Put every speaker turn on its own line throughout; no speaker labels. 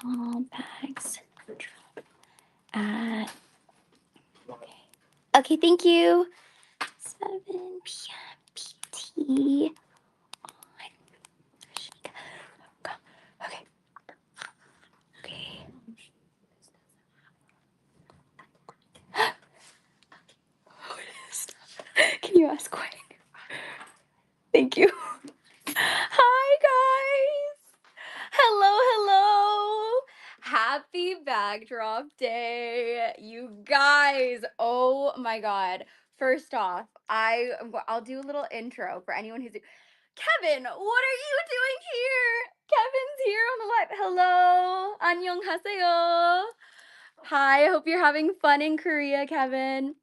all bags at. Okay, thank you. 7 p.m. PT. Okay. Okay. Can you ask quick? Thank you. Hi, guys. Hello, hello. Happy bag drop day, you guys. Oh my God. First off, I'll do a little intro for anyone who's. Kevin, what are you doing here? Kevin's here on the live. Hello. 안녕하세요. Hi, I hope you're having fun in Korea, Kevin.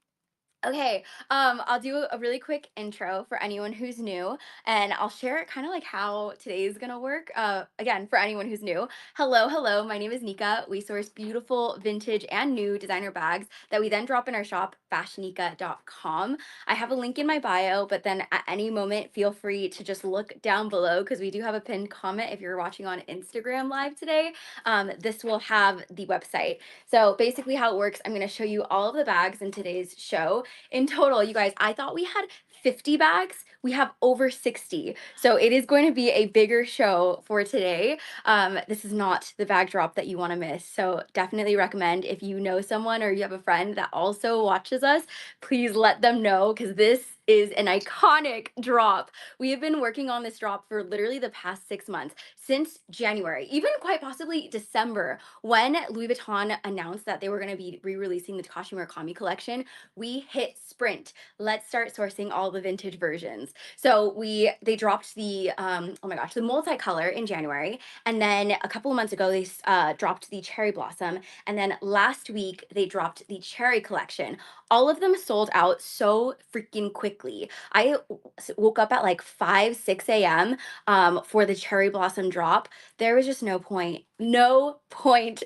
Okay, I'll do a really quick intro for anyone who's new, and I'll share kind of like how today's gonna work. Again, for anyone who's new, hello, hello, my name is Nika. We source beautiful vintage and new designer bags that we then drop in our shop, FashionNica.com. I have a link in my bio, but then at any moment, feel free to just look down below because we do have a pinned comment if you're watching on Instagram live today. This will have the website. So basically how it works, I'm gonna show you all of the bags in today's show. In total, you guys, I thought we had 50 bags. We have over 60. So it is going to be a bigger show for today. This is not the bag drop that you want to miss. So definitely recommend if you know someone or you have a friend that also watches us, please let them know because this is an iconic drop. We have been working on this drop for literally the past 6 months, since January, even quite possibly December, when Louis Vuitton announced that they were going to be re-releasing the Takashi Murakami collection. We hit sprint. Let's start sourcing all the vintage versions. So they dropped the oh my gosh, the multicolor in January, and then a couple of months ago they dropped the cherry blossom, and then last week they dropped the cherry collection. All of them sold out so freaking quickly. I woke up at like 5, 6 a.m. For the cherry blossom drop. There was just no point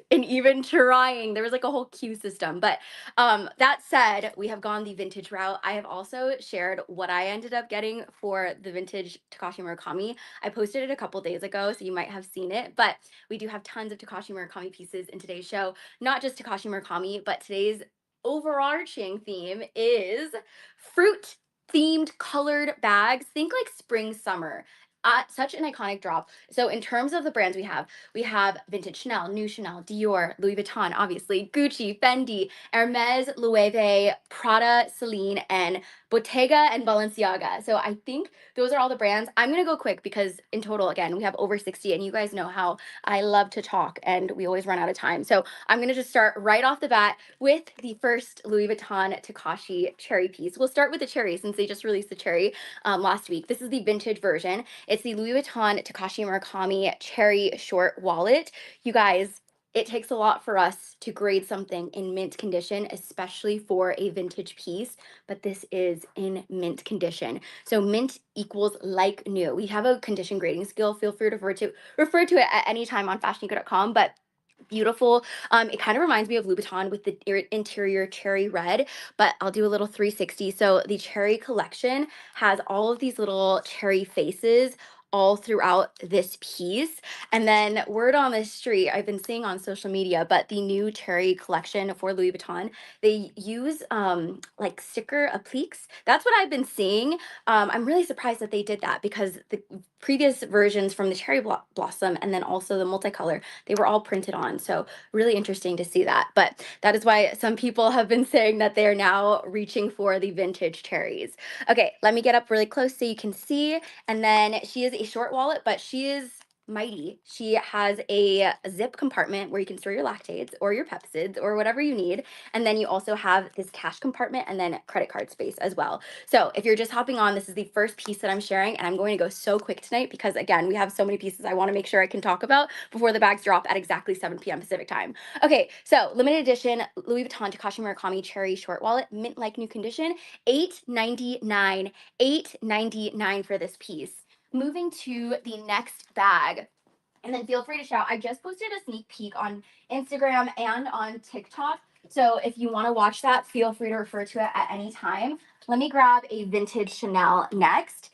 in even trying. There was like a whole queue system. But that said, we have gone the vintage route. I have also shared what I ended up getting for the vintage Takashi Murakami. I posted it a couple days ago, so you might have seen it. But we do have tons of Takashi Murakami pieces in today's show. Not just Takashi Murakami, but today's overarching theme is fruit themed colored bags. Think like spring, summer. Such an iconic drop. So in terms of the brands we have vintage Chanel, new Chanel, Dior, Louis Vuitton, obviously, Gucci, Fendi, Hermes, Loewe, Prada, Celine, and Bottega and Balenciaga. So I think those are all the brands. I'm going to go quick because in total, again, we have over 60, and you guys know how I love to talk and we always run out of time. So I'm going to just start right off the bat with the first Louis Vuitton Takashi cherry piece. We'll start with the cherry since they just released the cherry last week. This is the vintage version. It's the Louis Vuitton Takashi Murakami cherry short wallet. You guys, it takes a lot for us to grade something in mint condition, especially for a vintage piece, but this is in mint condition. So mint equals like new. We have a condition grading scale. Feel free to refer to it at any time on fashionica.com, but beautiful. It kind of reminds me of Louboutin with the interior cherry red, but I'll do a little 360. So the cherry collection has all of these little cherry faces all throughout this piece. And then word on the street, I've been seeing on social media, but the new cherry collection for Louis Vuitton, they use like sticker appliques. That's what I've been seeing. I'm really surprised that they did that because the previous versions from the cherry blossom and then also the multicolor, they were all printed on. So really interesting to see that. But that is why some people have been saying that they are now reaching for the vintage cherries. Okay, let me get up really close so you can see. And then she is a short wallet, but she is mighty. She has a zip compartment where you can store your lactates or your pepsids or whatever you need. And then you also have this cash compartment and then credit card space as well. So if you're just hopping on, this is the first piece that I'm sharing, and I'm going to go so quick tonight because again, we have so many pieces I want to make sure I can talk about before the bags drop at exactly 7 p.m. Pacific time. Okay, so limited edition Louis Vuitton Takashi Murakami cherry short wallet, mint like new condition, $8.99, $8.99 for this piece. Moving to the next bag. And then feel free to shout. I just posted a sneak peek on Instagram and on TikTok. So if you want to watch that, feel free to refer to it at any time. Let me grab a vintage Chanel next.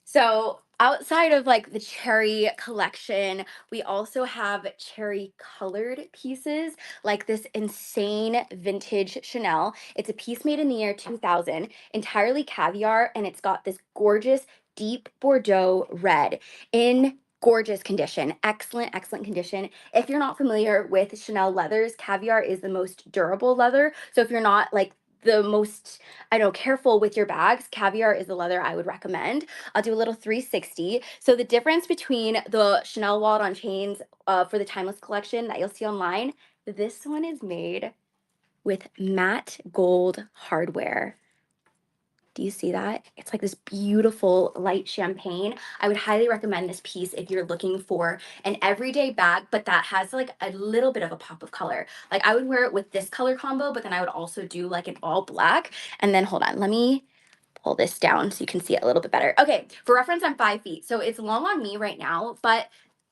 So outside of like the cherry collection, we also have cherry colored pieces like this insane vintage Chanel. It's a piece made in the year 2000, entirely caviar, and it's got this gorgeous deep Bordeaux red in gorgeous condition. Excellent, excellent condition. If you're not familiar with Chanel leathers, caviar is the most durable leather. So if you're not like the most, I don't know, careful with your bags, caviar is the leather I would recommend. I'll do a little 360. So the difference between the Chanel Wallet on Chains for the Timeless collection that you'll see online, this one is made with matte gold hardware. Do you see that? It's like this beautiful light champagne. I would highly recommend this piece if you're looking for an everyday bag, but that has like a little bit of a pop of color. Like I would wear it with this color combo, but then I would also do like an all black. And then hold on, let me pull this down so you can see it a little bit better. Okay, for reference, I'm 5 feet, so it's long on me right now, but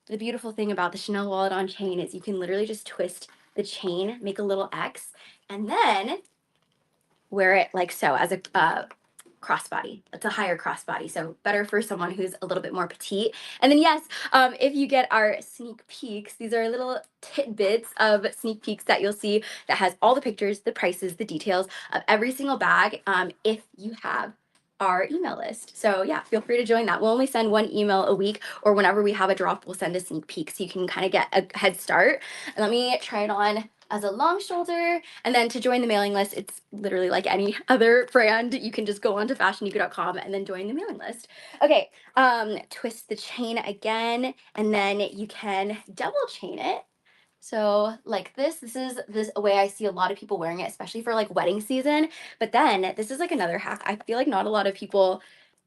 the beautiful thing about the Chanel Wallet on Chain is you can literally just twist the chain, make a little X, and then wear it like so as a crossbody. It's a higher crossbody, so better for someone who's a little bit more petite. And then yes, if you get our sneak peeks, these are little tidbits of sneak peeks that you'll see that has all the pictures, the prices, the details of every single bag if you have our email list. So yeah, feel free to join that. We'll only send one email a week, or whenever we have a drop, we'll send a sneak peek so you can kind of get a head start. And let me try it on as a long shoulder. And then to join the mailing list, it's literally like any other brand. You can just go onto fashionica.com and then join the mailing list. Okay, twist the chain again, and then you can double chain it. So like this is a way I see a lot of people wearing it, especially for like wedding season. But then this is like another hack. I feel like not a lot of people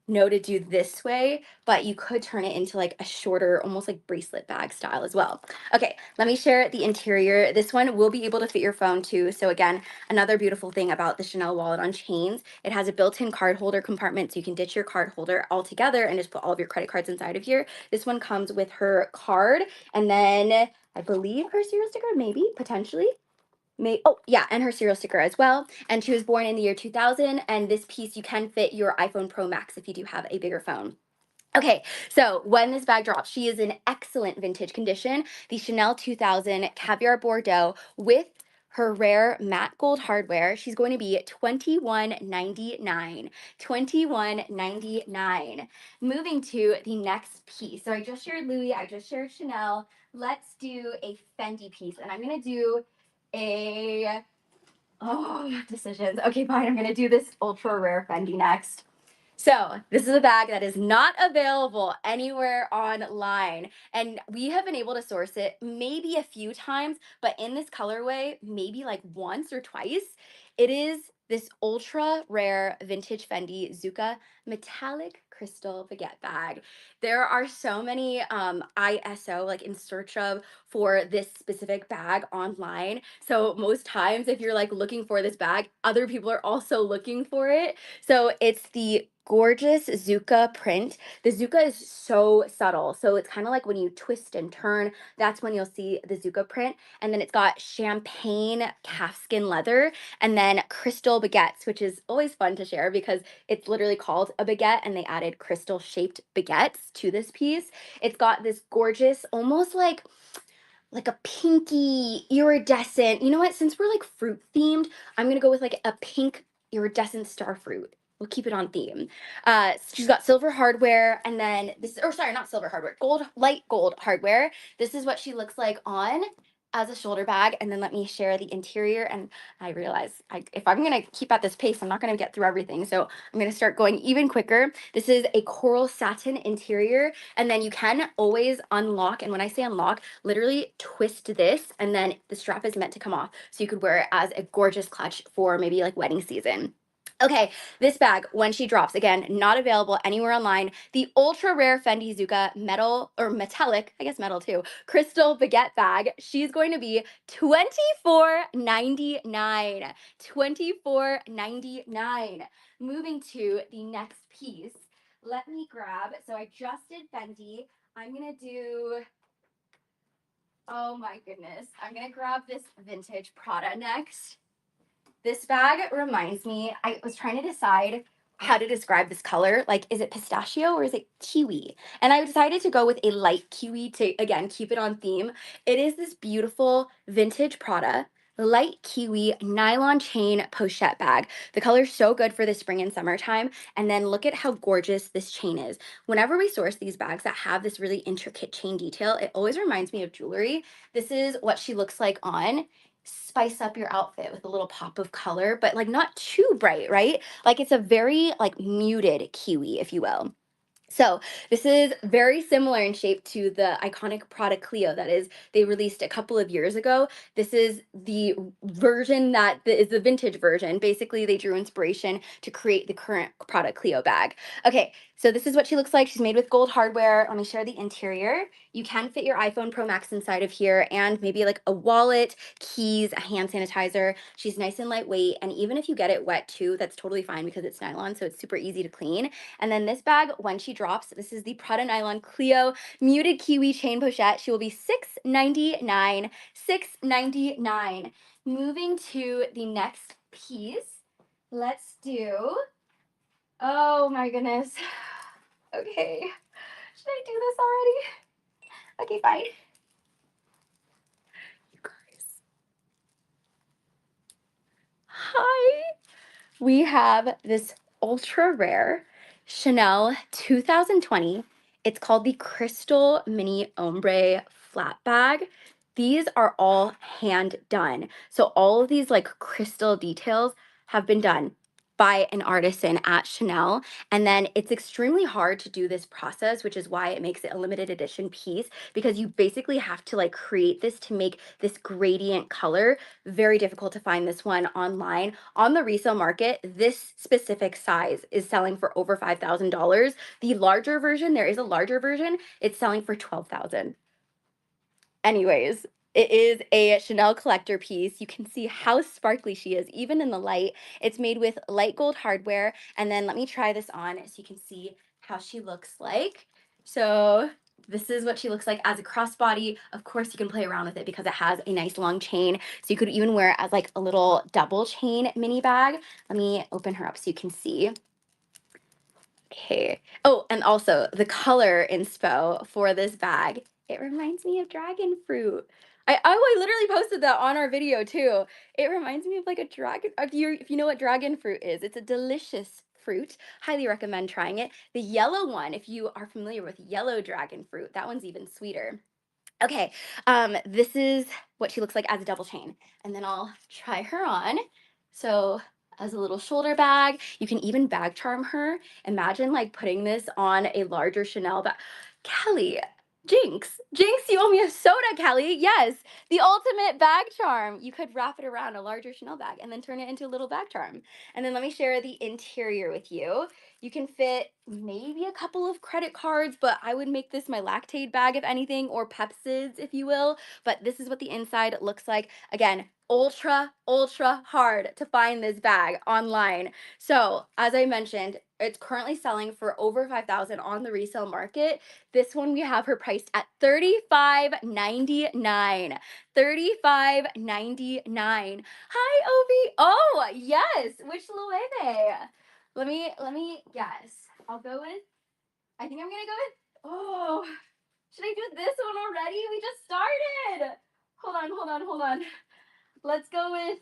know to do this way, but you could turn it into like a shorter, almost like bracelet bag style as well. Okay, let me share the interior. This one will be able to fit your phone too. So again, another beautiful thing about the Chanel Wallet on Chains, it has a built-in card holder compartment, so you can ditch your card holder altogether and just put all of your credit cards inside of here. This one comes with her card, and then I believe her serial sticker, maybe, potentially. Oh yeah, and her serial sticker as well. And she was born in the year 2000, and this piece you can fit your iPhone Pro Max if you do have a bigger phone. Okay, so when this bag drops, she is in excellent vintage condition. The Chanel 2000 Caviar Bordeaux with her rare matte gold hardware. She's going to be $21.99. $21.99. Moving to the next piece. So I just shared Louis, I just shared Chanel. Let's do a Fendi piece, and I'm gonna do a decisions. Okay, fine. I'm gonna do this ultra rare Fendi next. So this is a bag that is not available anywhere online, and we have been able to source it maybe a few times, but in this colorway, maybe like once or twice. It is this ultra rare vintage Fendi Zucca metallic crystal baguette bag. There are so many ISO like in search of for this specific bag online. So most times if you're like looking for this bag, other people are also looking for it. So it's the gorgeous Zucca print. The Zucca is so subtle. So it's kind of like when you twist and turn, that's when you'll see the Zucca print. And then it's got champagne calfskin leather and then crystal baguettes, which is always fun to share because it's literally called a baguette and they added crystal shaped baguettes to this piece. It's got this gorgeous, almost like a pinky iridescent. You know what? Since we're like fruit themed, I'm gonna go with like a pink iridescent star fruit. We'll keep it on theme. She's got silver hardware, and then this, or sorry, not silver hardware, gold, light gold hardware. This is what she looks like on as a shoulder bag. And then let me share the interior. And I realize if I'm gonna keep at this pace, I'm not gonna get through everything. So I'm gonna start going even quicker. This is a coral satin interior, and then you can always unlock. And when I say unlock, literally twist this, and then the strap is meant to come off. So you could wear it as a gorgeous clutch for maybe like wedding season. Okay, this bag, when she drops, again, not available anywhere online. The ultra rare Fendi Zucca metal, or metallic, I guess metal too, crystal baguette bag. She's going to be $24.99. $24.99. Moving to the next piece. Let me grab, so I just did Fendi. I'm gonna do, oh my goodness. I'm gonna grab this vintage Prada next. This bag reminds me, I was trying to decide how to describe this color. Like, is it pistachio or is it kiwi? And I decided to go with a light kiwi to, again, keep it on theme. It is this beautiful vintage Prada light kiwi nylon chain pochette bag. The color's so good for the spring and summertime. And then look at how gorgeous this chain is. Whenever we source these bags that have this really intricate chain detail, it always reminds me of jewelry. This is what she looks like on. Spice up your outfit with a little pop of color, but like not too bright, right? Like it's a very like muted kiwi, if you will. So this is very similar in shape to the iconic Prada Clio that is they released a couple of years ago. This is the version that is the vintage version. Basically, they drew inspiration to create the current Prada Clio bag. Okay, so this is what she looks like. She's made with gold hardware. Let me share the interior. You can fit your iPhone Pro Max inside of here and maybe like a wallet, keys, a hand sanitizer. She's nice and lightweight, and even if you get it wet too, that's totally fine because it's nylon, so it's super easy to clean. And then this bag, when she drops, this is the Prada Nylon Clio Muted Kiwi Chain Pochette. She will be $6.99. $6.99. Moving to the next piece. Let's do, oh my goodness. Okay. Should I do this already? Okay, fine. You guys. Hi. We have this ultra rare Chanel 2020. It's called the Crystal Mini Ombre Flat Bag. These are all hand done. So all of these like crystal details have been done by an artisan at Chanel. And then it's extremely hard to do this process, which is why it makes it a limited edition piece, because you basically have to like create this to make this gradient color. Very difficult to find this one online. On the resale market, this specific size is selling for over $5,000. The larger version, there is a larger version, it's selling for $12,000. Anyways, it is a Chanel collector piece. You can see how sparkly she is, even in the light. It's made with light gold hardware. And then let me try this on so you can see how she looks like. So this is what she looks like as a crossbody. Of course, you can play around with it because it has a nice long chain. So you could even wear it as like a little double chain mini bag. Let me open her up so you can see. Okay. Oh, and also the color inspo for this bag. It reminds me of dragon fruit. I literally posted that on our video too. It reminds me of like a dragon. If you know what dragon fruit is, it's a delicious fruit. Highly recommend trying it. The yellow one, if you are familiar with yellow dragon fruit, that one's even sweeter. Okay, this is what she looks like as a double chain. And then I'll try her on. So as a little shoulder bag, you can even bag charm her. Imagine like putting this on a larger Chanel bag. Kelly, Jinx, you owe me a soda, Kelly. Yes, the ultimate bag charm. You could wrap it around a larger Chanel bag and then turn it into a little bag charm. And then let me share the interior with you. You can fit maybe a couple of credit cards, but I would make this my Lactaid bag if anything, or Pepsids, if you will. But this is what the inside looks like. Again, ultra hard to find this bag online. So as I mentioned, it's currently selling for over 5,000 on the resale market. This one we have her priced at $35.99. $35.99. Hi, Ovi. Oh, yes. Which Loewe? Let me guess. I'll go with, I think I'm gonna go with, oh, should I do this one already? We just started. Hold on. Let's go with,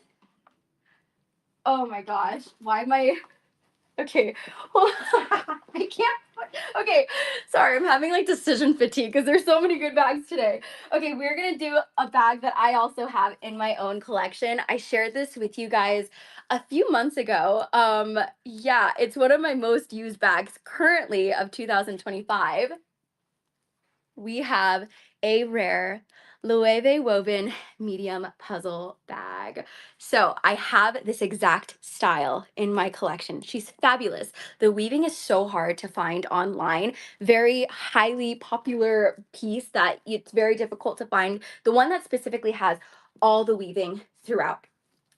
oh my gosh, why am I, okay, I can't, okay, sorry, I'm having like decision fatigue because there's so many good bags today. Okay, we're gonna do a bag that I also have in my own collection. I shared this with you guys a few months ago. Yeah, it's one of my most used bags currently of 2025. We have a rare Loewe woven medium puzzle bag. So I have this exact style in my collection. She's fabulous. The weaving is so hard to find online. Very highly popular piece that it's very difficult to find. The one that specifically has all the weaving throughout.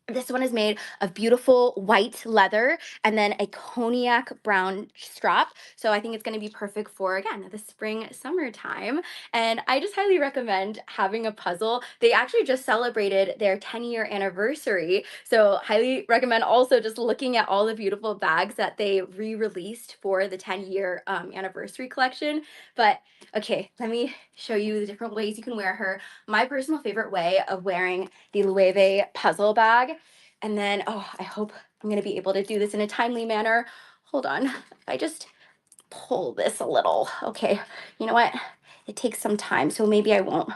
This one is made of beautiful white leather and then a cognac brown strap. So I think it's going to be perfect for, again, the spring, summertime. And I just highly recommend having a puzzle. They actually just celebrated their 10-year anniversary. So highly recommend also just looking at all the beautiful bags that they re-released for the 10-year anniversary collection. But okay, let me show you the different ways you can wear her. My personal favorite way of wearing the Loewe puzzle bag. And then, oh, I hope I'm going to be able to do this in a timely manner. Hold on. I just pull this a little. Okay. You know what? It takes some time, so maybe I won't.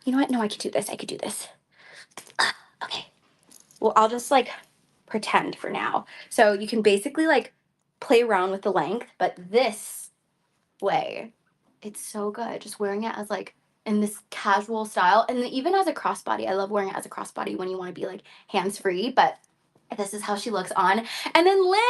You know what? No, I could do this. I could do this. Okay. Well, I'll just like pretend for now. So you can basically like play around with the length, but this way, it's so good. Just wearing it as like in this casual style, and even as a crossbody. I love wearing it as a crossbody when you want to be like hands-free, but this is how she looks on. And then Lynn,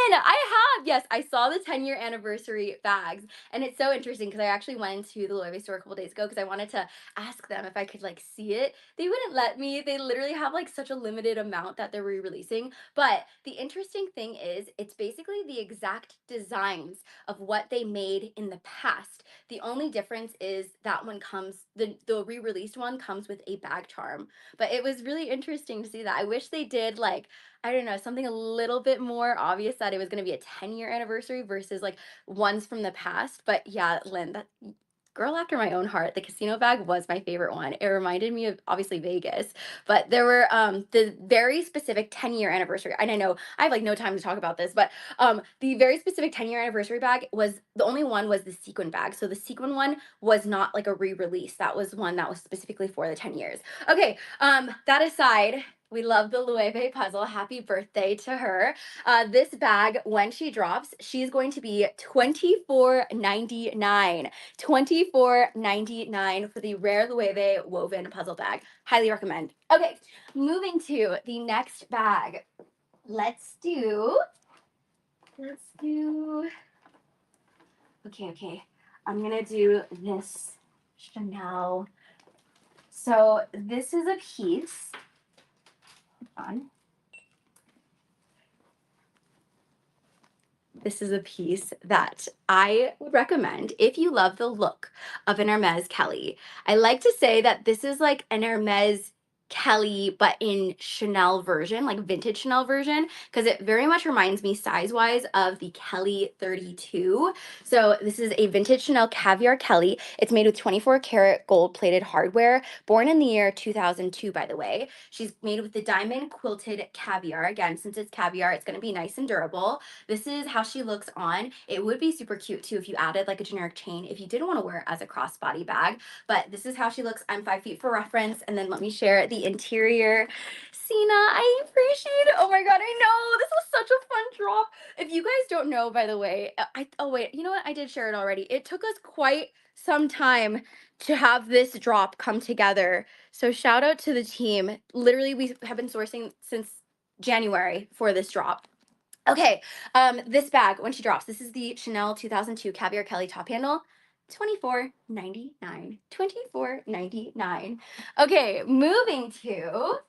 yes, I saw the 10-year anniversary bags. And it's so interesting because I actually went into the Loewe store a couple days ago because I wanted to ask them if I could like see it. They wouldn't let me. They literally have like such a limited amount that they're re-releasing. But the interesting thing is it's basically the exact designs of what they made in the past. The only difference is that one comes, the re-released one comes with a bag charm. But it was really interesting to see that. I wish they did like, I don't know, something a little bit more obvious that it was going to be a 10-year anniversary versus like ones from the past. But yeah, Lynn, that girl after my own heart, the casino bag was my favorite one. It reminded me of obviously Vegas, but there were the very specific 10-year anniversary. And I know I have like no time to talk about this, but the very specific 10-year anniversary bag was the only one was the sequin bag. So the sequin one was not like a re-release. That was one that was specifically for the 10 years. Okay, that aside, we love the Loewe puzzle. Happy birthday to her. This bag, when she drops, she's going to be $24.99. $24.99 for the rare Loewe woven puzzle bag. Highly recommend. Okay, moving to the next bag. Let's do, okay. I'm gonna do this Chanel. So this is a piece. On. This is a piece that I would recommend if you love the look of an Hermes Kelly. I like to say that this is like an Hermes Kelly, but in Chanel version, like vintage Chanel version, because it very much reminds me size-wise of the Kelly 32. So this is a vintage Chanel Caviar Kelly. It's made with 24 karat gold-plated hardware, born in the year 2002, by the way. She's made with the diamond quilted caviar. Again, since it's caviar, it's going to be nice and durable. This is how she looks on. It would be super cute too if you added like a generic chain if you didn't want to wear it as a crossbody bag, but this is how she looks. I'm 5 feet for reference. And then let me share the interior. Sina, I appreciate it. Oh my God, I know. This was such a fun drop. If you guys don't know, by the way, oh wait, you know what? I did share it already. It took us quite some time to have this drop come together. So shout out to the team. Literally, we have been sourcing since January for this drop. Okay, this bag, when she drops, this is the Chanel 2002 Caviar Kelly top handle. $24.99. $24.99. Okay, moving to,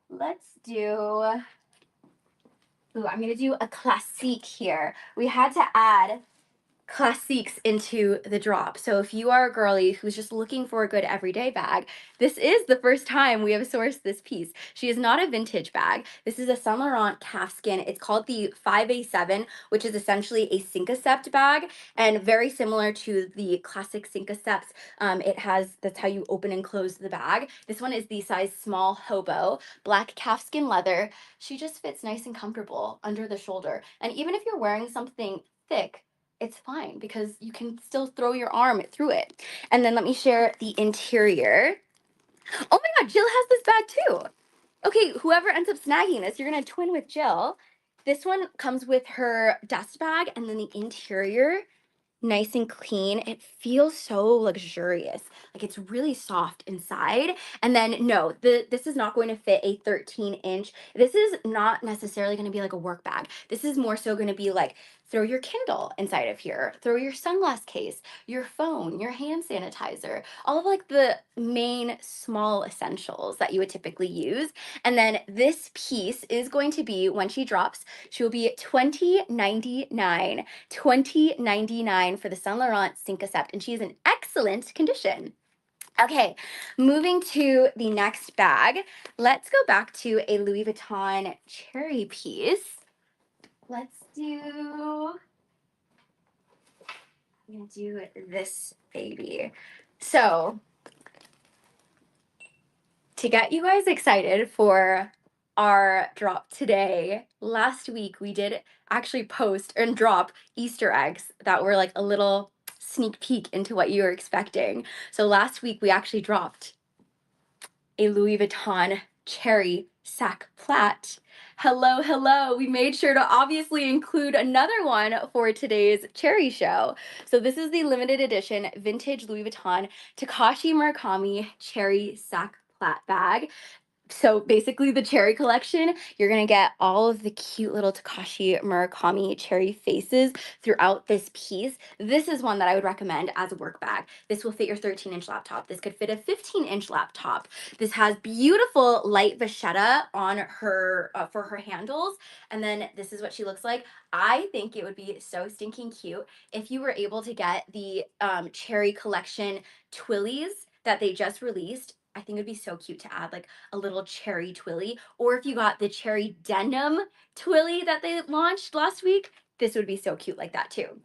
let's do, ooh, I'm gonna do a classique here. We had to add classiques into the drop. So if you are a girly who's just looking for a good everyday bag, this is the first time we have sourced this piece. She is not a vintage bag. This is a Saint Laurent calfskin. It's called the 5A7, which is essentially a Cinquecept bag and very similar to the classic Cinquecepts. That's how you open and close the bag. This one is the size small hobo, black calfskin leather. She just fits nice and comfortable under the shoulder. And even if you're wearing something thick, it's fine because you can still throw your arm through it. And then let me share the interior. Oh my God, Jill has this bag too. Okay, whoever ends up snagging this, you're gonna twin with Jill. This one comes with her dust bag and then the interior, nice and clean. It feels so luxurious. Like it's really soft inside. And then no, this is not going to fit a 13-inch. This is not necessarily going to be like a work bag. This is more so going to be like throw your Kindle inside of here, throw your sunglass case, your phone, your hand sanitizer, all of like the main small essentials that you would typically use. And then this piece is going to be, when she drops, she will be $20.99, $20.99 for the Saint Laurent Cinq-a-Sept, and she is in excellent condition. Okay, moving to the next bag, let's go back to a Louis Vuitton cherry piece. Let's do, I'm gonna do this baby. So, to get you guys excited for our drop today, last week we did actually post and drop Easter eggs that were like a little sneak peek into what you were expecting. So last week we actually dropped a Louis Vuitton cherry sac plat. Hello, hello. We made sure to obviously include another one for today's cherry show. So this is the limited edition vintage Louis Vuitton Takashi Murakami cherry sac plat bag. So basically the cherry collection, you're going to get all of the cute little Takashi Murakami cherry faces throughout this piece. This is one that I would recommend as a work bag. This will fit your 13-inch laptop. This could fit a 15-inch laptop. This has beautiful light vachetta on her for her handles. And then this is what she looks like. I think it would be so stinking cute if you were able to get the cherry collection twillies that they just released. I think it'd be so cute to add like a little cherry twilly, or if you got the cherry denim twilly that they launched last week, this would be so cute like that too.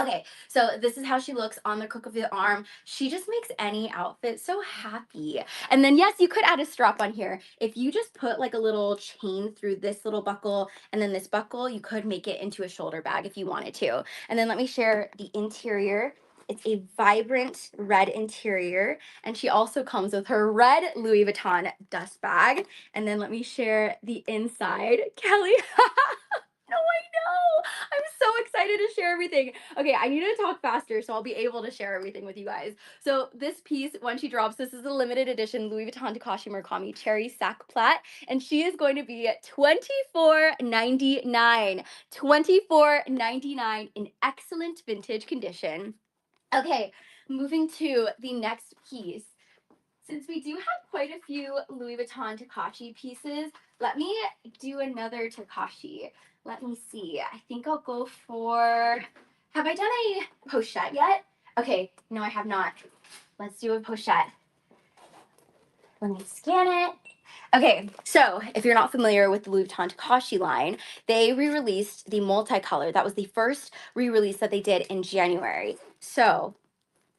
Okay, so this is how she looks on the crook of the arm. She just makes any outfit so happy. And then yes, you could add a strap on here. If you just put like a little chain through this little buckle and then this buckle, you could make it into a shoulder bag if you wanted to. And then let me share the interior. It's a vibrant red interior, and she also comes with her red Louis Vuitton dust bag. And then let me share the inside. Kelly, no, I know. I'm so excited to share everything. Okay, I need to talk faster so I'll be able to share everything with you guys. So this piece, when she drops, this is a limited edition Louis Vuitton Takashi Murakami cherry sac plat, and she is going to be $24.99. $24.99 in excellent vintage condition. Okay, moving to the next piece. Since we do have quite a few Louis Vuitton Takashi pieces, let me do another Takashi. Let me see. I think I'll go for, have I done a pochette yet? Okay, no, I have not. Let's do a pochette. Let me scan it. Okay, so if you're not familiar with the Louis Vuitton Takashi line, they re-released the multicolor. That was the first re-release that they did in January. So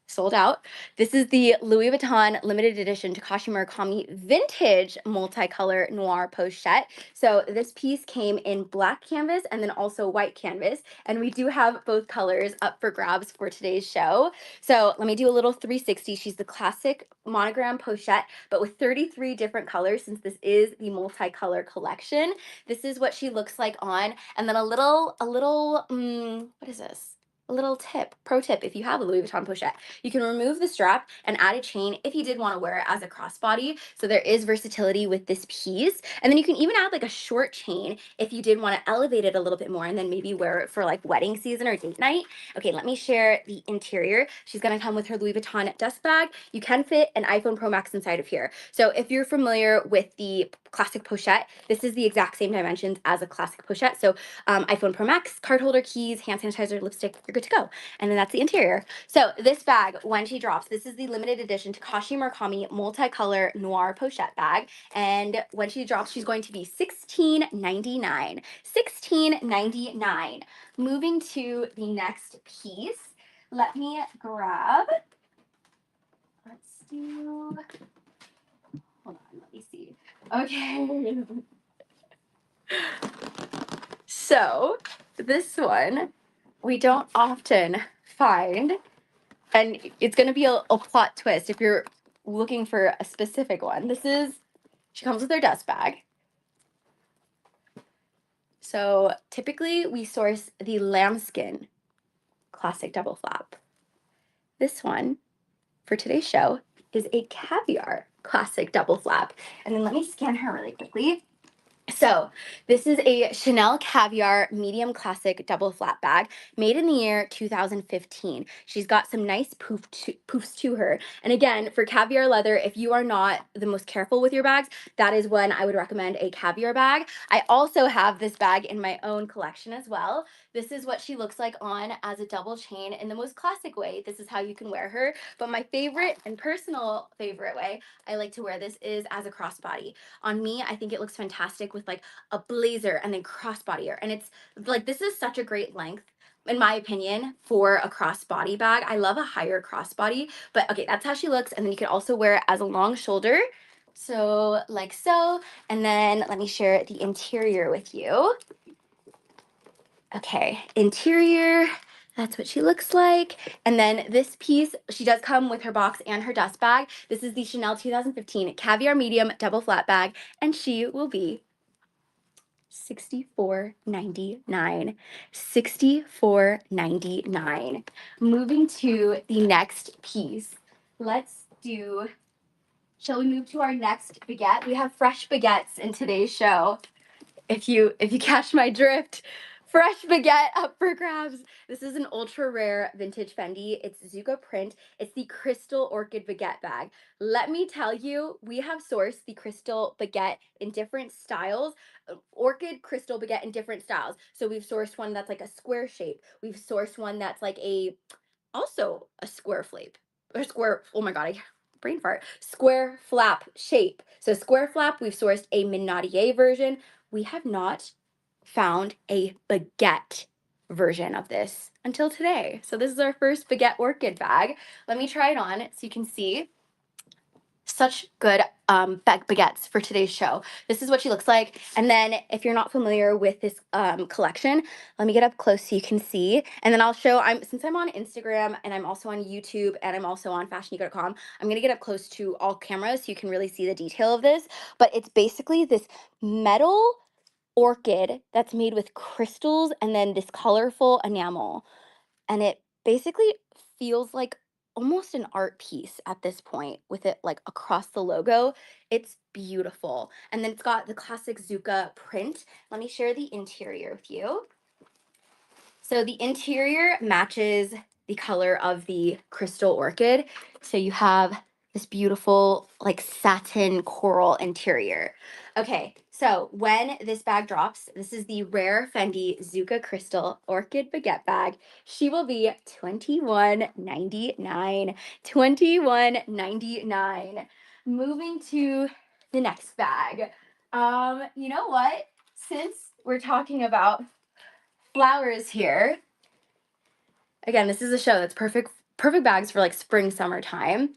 sold out. This is the Louis Vuitton limited edition Takashi Murakami vintage multicolor noir pochette. So this piece came in black canvas and then also white canvas, and we do have both colors up for grabs for today's show. So let me do a little 360. She's the classic monogram pochette, but with 33 different colors, since this is the multicolor collection. This is what she looks like on, and then a little, what is this? A little tip, pro tip, if you have a Louis Vuitton pochette, you can remove the strap and add a chain if you did want to wear it as a crossbody. So there is versatility with this piece. And then you can even add like a short chain if you did want to elevate it a little bit more and then maybe wear it for like wedding season or date night. Okay, let me share the interior. She's going to come with her Louis Vuitton dust bag. You can fit an iPhone Pro Max inside of here. So if you're familiar with the classic pochette, this is the exact same dimensions as a classic pochette. So iPhone Pro Max, card holder, keys, hand sanitizer, lipstick, you're good to go. And then that's the interior. So this bag, when she drops, this is the limited edition Takashi Murakami multicolor noir pochette bag. And when she drops, she's going to be $16.99. $16.99. Moving to the next piece, let me grab, let's do, hold on, let me see. Okay. So this one we don't often find, and it's going to be a plot twist if you're looking for a specific one. This is, she comes with her dust bag. So typically we source the lambskin classic double flap. This one for today's show is a caviar classic double flap. And then let me scan her really quickly. So this is a Chanel Caviar medium classic double flat bag made in the year 2015. She's got some nice poofs to her. And again, for caviar leather, if you are not the most careful with your bags, that is when I would recommend a caviar bag. I also have this bag in my own collection as well. This is what she looks like on as a double chain in the most classic way. This is how you can wear her. But my favorite and personal favorite way I like to wear this is as a crossbody. On me, I think it looks fantastic with like a blazer and then crossbody. And it's like, this is such a great length, in my opinion, for a crossbody bag. I love a higher crossbody, but okay, that's how she looks. And then you can also wear it as a long shoulder. So like so, and then let me share the interior with you. Okay, interior, that's what she looks like. And then this piece, she does come with her box and her dust bag. This is the Chanel 2015 Caviar Medium Double Flat Bag, and she will be $64.99. $64.99. Moving to the next piece. Shall we move to our next baguette? We have fresh baguettes in today's show. If you catch my drift, fresh baguette up for grabs. This is an ultra rare vintage Fendi. It's Zucca print. It's the crystal orchid baguette bag. Let me tell you, we have sourced the crystal baguette in different styles, orchid crystal baguette in different styles. So we've sourced one that's like a square shape. We've sourced one that's like also a square flap or square. Oh my god, I brain fart. Square flap shape. So square flap, we've sourced a Minaudier version. We have not found a baguette version of this until today. So this is our first baguette orchid bag. Let me try it on so you can see. Such good baguettes for today's show. This is what she looks like. And then if you're not familiar with this collection, let me get up close so you can see. And then I'll show, since I'm on Instagram and I'm also on YouTube and I'm also on FashionNica.com, I'm going to get up close to all cameras so you can really see the detail of this. But it's basically this metal orchid that's made with crystals and then this colorful enamel. And it basically feels like almost an art piece at this point with it like across the logo. It's beautiful. And then it's got the classic Zucca print. Let me share the interior with you. So the interior matches the color of the crystal orchid. So you have this beautiful like satin coral interior. Okay, so when this bag drops, this is the rare Fendi Zucca Crystal Orchid Baguette bag. She will be $21.99. $21.99. Moving to the next bag. You know what? Since we're talking about flowers here. Again, this is a show that's perfect bags for like spring, summertime.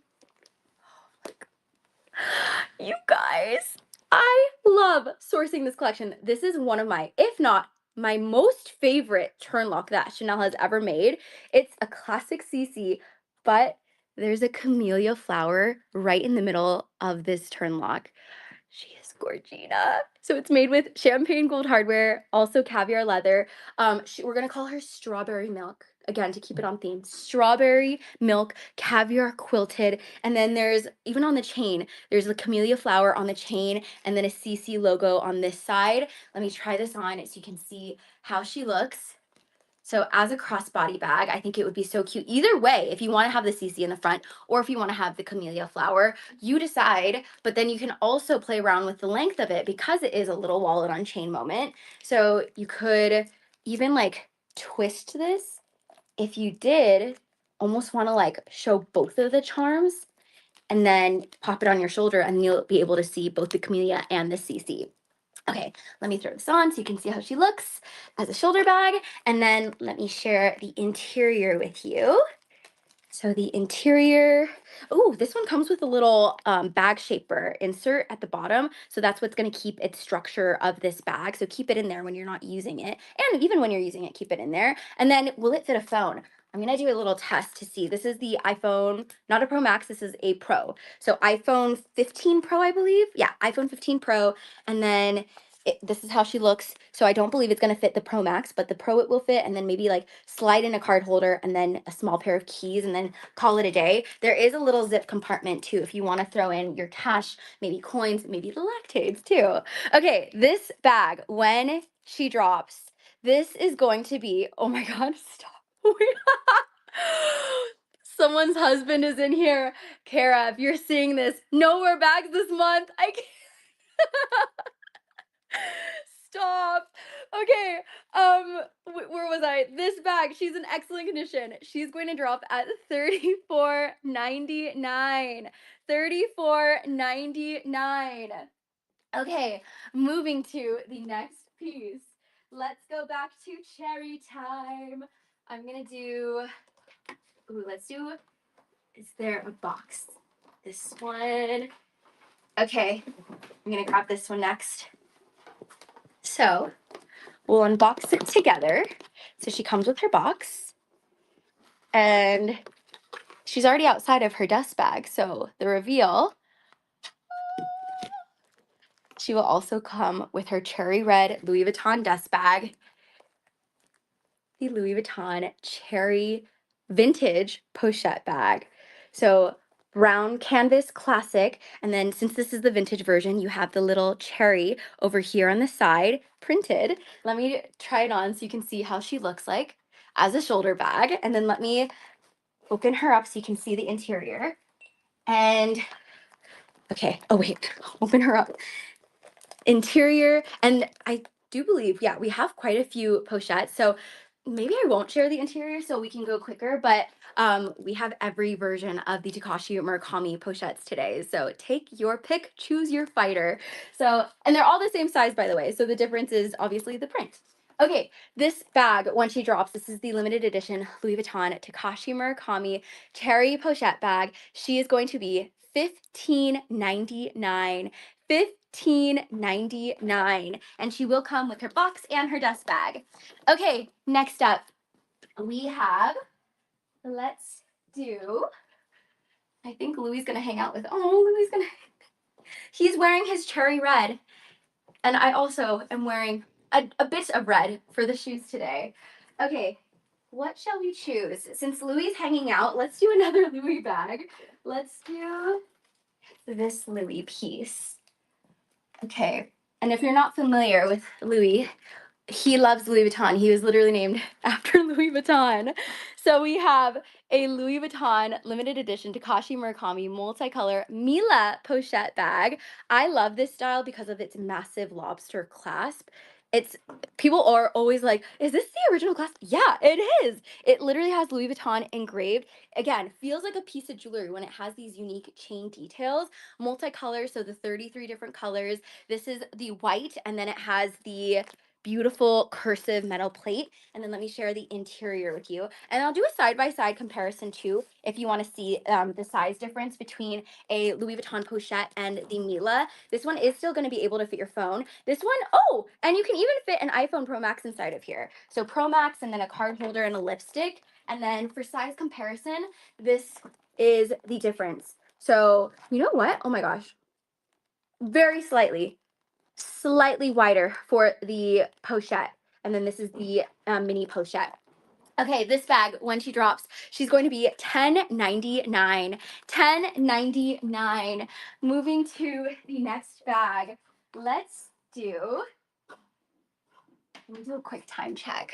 You guys, I love sourcing this collection. This is one of my, if not my most favorite turn lock that Chanel has ever made. It's a classic CC, but there's a camellia flower right in the middle of this turn lock. She is Gorgina. So it's made with champagne gold hardware, also caviar leather. We're gonna call her Strawberry Milk again to keep it on theme. Strawberry Milk, caviar quilted, and then there's even on the chain. There's the camellia flower on the chain, and then a CC logo on this side. Let me try this on so you can see how she looks. So as a crossbody bag, I think it would be so cute. Either way, if you want to have the CC in the front or if you want to have the camellia flower, you decide. But then you can also play around with the length of it because it is a little wallet on chain moment. So you could even like twist this if you did almost want to like show both of the charms and then pop it on your shoulder and you'll be able to see both the camellia and the CC. Okay, let me throw this on so you can see how she looks as a shoulder bag. And then let me share the interior with you. So the interior, oh, this one comes with a little bag shaper insert at the bottom. So that's what's going to keep its structure of this bag. So keep it in there when you're not using it. And even when you're using it, keep it in there. And then will it fit a phone? I'm going to do a little test to see. This is the iPhone, not a Pro Max, this is a Pro. So iPhone 15 Pro, I believe. Yeah, iPhone 15 Pro. And then This is how she looks. So I don't believe it's going to fit the Pro Max, but the Pro it will fit, and then maybe like slide in a card holder and then a small pair of keys and then call it a day. There is a little zip compartment too if you want to throw in your cash, maybe coins, maybe the lactates too. Okay, this bag, when she drops, this is going to be, oh my God, stop. Someone's husband is in here. Kara, if you're seeing this, no more bags this month. I can't. Stop. Okay. Where was I? This bag, she's in excellent condition. She's going to drop at $34.99. $34.99. Okay, moving to the next piece. Let's go back to cherry time. I'm gonna do, let's do, is there a box? This one. Okay, I'm gonna grab this one next. So, we'll unbox it together. So she comes with her box, and she's already outside of her dust bag. So the reveal, she will also come with her cherry red Louis Vuitton dust bag, the Louis Vuitton cherry vintage pochette bag. So brown canvas classic, and then since this is the vintage version, you have the little cherry over here on the side printed. Let me try it on so you can see how she looks like as a shoulder bag, and then let me open her up so you can see the interior. And okay, oh wait, open her up. Interior, and I do believe, yeah, we have quite a few pochettes, so maybe I won't share the interior so we can go quicker, but we have every version of the Takashi Murakami pochettes today, so take your pick, choose your fighter. So, and they're all the same size, by the way, so the difference is obviously the print. Okay, this bag, when she drops, this is the limited edition Louis Vuitton Takashi Murakami cherry pochette bag. She is going to be $15.99. $15.99, and she will come with her box and her dust bag. Okay, next up we have, let's do, I think Louis gonna hang out with, he's wearing his cherry red, and I also am wearing a bit of red for the shoes today. Okay, what shall we choose? Since Louis is hanging out, let's do another Louis bag. Let's do this Louis piece. Okay, and if you're not familiar with Louis, he loves Louis Vuitton. He was literally named after Louis Vuitton. So we have a Louis Vuitton limited edition Takashi Murakami multicolor Mila pochette bag. I love this style because of its massive lobster clasp. It's, people are always like, is this the original clasp? Yeah, it is. It literally has Louis Vuitton engraved. Again, feels like a piece of jewelry when it has these unique chain details. Multicolor, so the 33 different colors. This is the white, and then it has the beautiful cursive metal plate. And then let me share the interior with you. And I'll do a side-by-side comparison too, if you want to see the size difference between a Louis Vuitton pochette and the Mila. This one is still going to be able to fit your phone. This one, oh, and you can even fit an iPhone Pro Max inside of here. So Pro Max, and then a card holder and a lipstick. And then for size comparison, this is the difference. So you know what? Oh my gosh. Very slightly wider for the pochette. And then this is the mini pochette. Okay, this bag, when she drops, she's going to be $10.99. $10.99. Moving to the next bag, let me do a quick time check.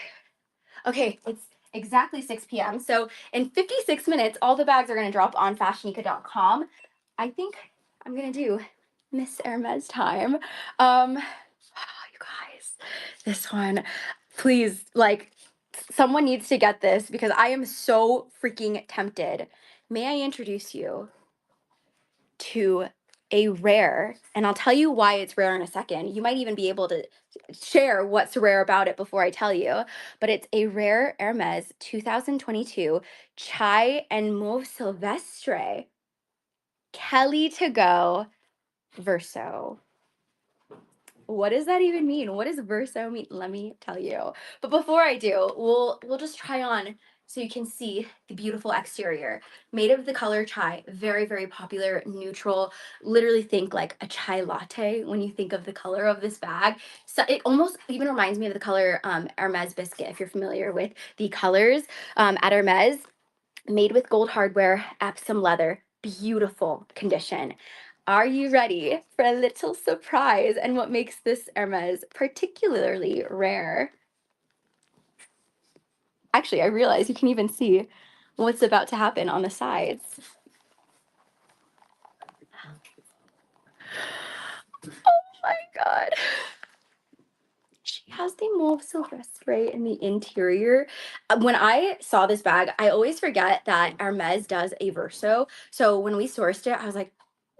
Okay, it's exactly 6 p.m. So in 56 minutes, all the bags are going to drop on FashionNica.com. I think I'm going to do Miss Hermes time. You guys, this one, please, like, someone needs to get this because I am so freaking tempted. May I introduce you to a rare, and I'll tell you why it's rare in a second. You might even be able to share what's rare about it before I tell you, but it's a rare Hermes 2022 Chai and Mauve Silvestre Kelly to go Verso. What does that even mean? What does verso mean? Let me tell you. But before I do, we'll just try on so you can see the beautiful exterior. Made of the color chai, very, very popular, neutral. Literally think like a chai latte when you think of the color of this bag. So it almost even reminds me of the color Hermes biscuit, if you're familiar with the colors at Hermes. Made with gold hardware, Epsom leather, beautiful condition. Are you ready for a little surprise and what makes this Hermes particularly rare? Actually, I realize you can even see what's about to happen on the sides. Oh my God. She has the mauve silvestre in the interior. When I saw this bag, I always forget that Hermes does a verso. So when we sourced it, I was like,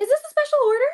is this a special order?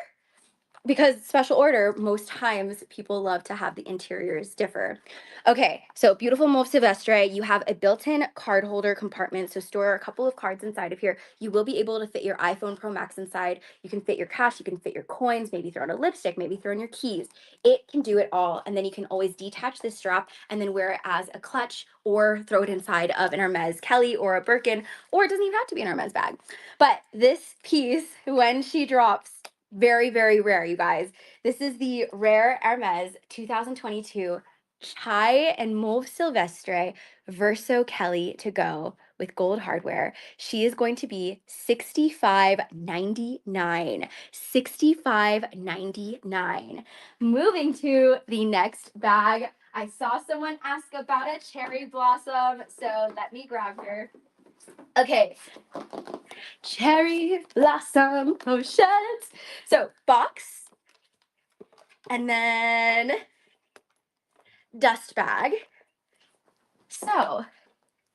Because special order, most times people love to have the interiors differ. Okay, so beautiful mauve silvestre. You have a built-in card holder compartment, so store a couple of cards inside of here. You will be able to fit your iPhone Pro Max inside. You can fit your cash, you can fit your coins, maybe throw in a lipstick, maybe throw in your keys. It can do it all, and then you can always detach this strap and then wear it as a clutch or throw it inside of an Hermes Kelly or a Birkin, or it doesn't even have to be an Hermes bag. But this piece, when she drops, very, very rare, you guys. This is the rare Hermes 2022 Chai and Mauve Silvestre Verso Kelly to go with gold hardware. She is going to be $65.99. $65.99. Moving to the next bag. I saw someone ask about a cherry blossom, so let me grab her. Okay, cherry blossom pochette. So box, and then dust bag. So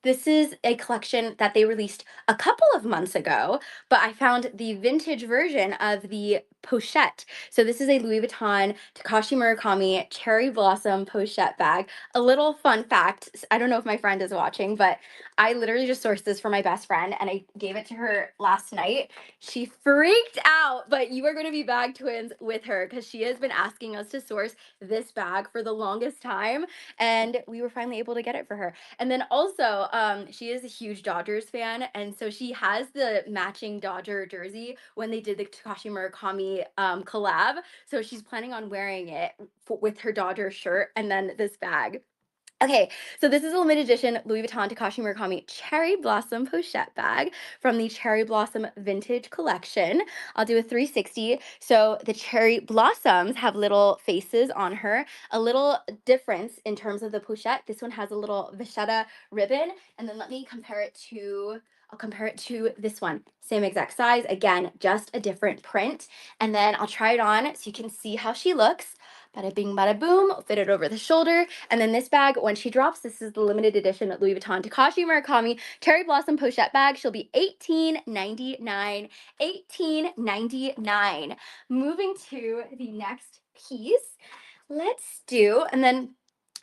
this is a collection that they released a couple of months ago, but I found the vintage version of the pochette. So this is a Louis Vuitton Takashi Murakami cherry blossom pochette bag. A little fun fact, I don't know if my friend is watching, but I literally just sourced this for my best friend and I gave it to her last night. She freaked out, but you are going to be bag twins with her because she has been asking us to source this bag for the longest time, and we were finally able to get it for her. And then also, she is a huge Dodgers fan, and so she has the matching Dodger jersey when they did the Takashi Murakami collab. So she's planning on wearing it with her Dodger shirt and then this bag. Okay, so this is a limited edition Louis Vuitton Takashi Murakami Cherry Blossom Pochette bag from the Cherry Blossom Vintage Collection. I'll do a 360. So the cherry blossoms have little faces on her. A little difference in terms of the pochette. This one has a little vachetta ribbon. And then let me compare it to, I'll compare it to this one. Same exact size. Again, just a different print. And then I'll try it on so you can see how she looks. Bada bing, bada boom, fit it over the shoulder. And then this bag, when she drops, this is the limited edition Louis Vuitton Takashi Murakami Cherry Blossom Pochette bag. She'll be $18.99. $18.99. Moving to the next piece, let's do, and then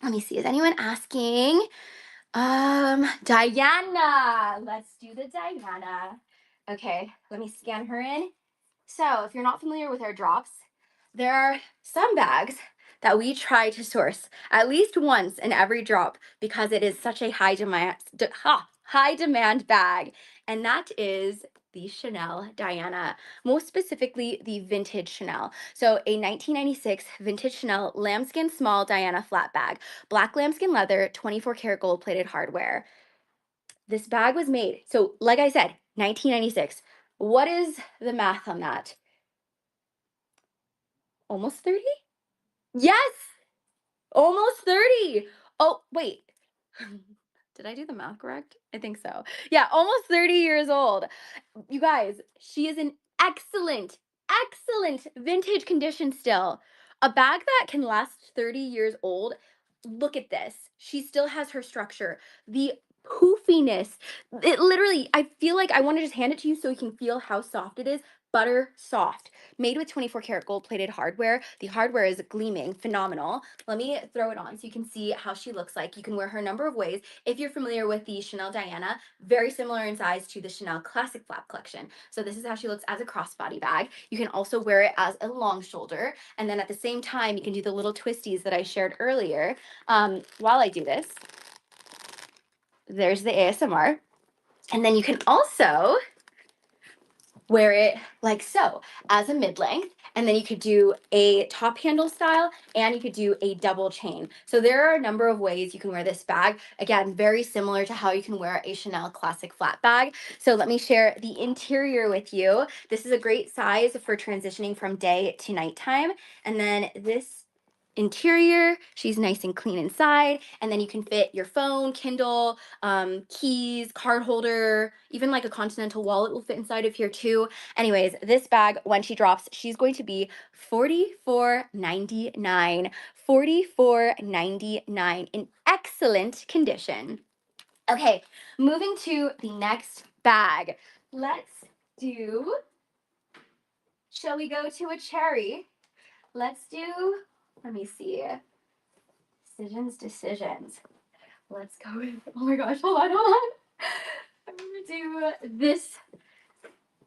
let me see, is anyone asking? Diana. Let's do the Diana. Okay, let me scan her in. So if you're not familiar with our drops, there are some bags that we try to source at least once in every drop because it is such a high demand bag, and that is the Chanel Diana, most specifically the vintage Chanel. So a 1996 vintage Chanel lambskin small Diana flat bag, black lambskin leather, 24 karat gold plated hardware. This bag was made, so like I said, 1996. What is the math on that? Almost 30? Yes, almost 30. Oh, wait. Did I do the math correct? I think so. Yeah, almost 30 years old. You guys, she is in excellent, excellent vintage condition still. A bag that can last 30 years old. Look at this. She still has her structure. The poofiness. It literally, I feel like I want to just hand it to you so you can feel how soft it is. Butter soft. Made with 24 karat gold plated hardware. The hardware is gleaming, phenomenal. Let me throw it on so you can see how she looks like. You can wear her a number of ways. If you're familiar with the Chanel Diana, very similar in size to the Chanel Classic Flap Collection. So this is how she looks as a crossbody bag. You can also wear it as a long shoulder. And then at the same time, you can do the little twisties that I shared earlier. While I do this, there's the ASMR. And then you can also wear it like so as a mid-length, and then you could do a top handle style, and you could do a double chain. So there are a number of ways you can wear this bag. Again, very similar to how you can wear a Chanel classic flat bag. So let me share the interior with you. This is a great size for transitioning from day to nighttime. And then this interior, she's nice and clean inside, and then you can fit your phone, Kindle, keys, card holder, even like a continental wallet will fit inside of here too. Anyways, this bag, when she drops, she's going to be $44.99. $44.99 in excellent condition. Okay, moving to the next bag. Let's do, shall we go to a cherry? Let's do, let me see, decisions. Let's go with, oh my gosh, hold on. I'm gonna do this.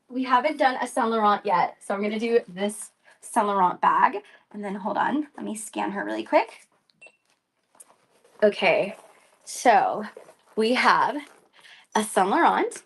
We haven't done a Saint Laurent yet, so I'm gonna do this Saint Laurent bag. And then hold on, let me scan her really quick. Okay, so we have a Saint Laurent.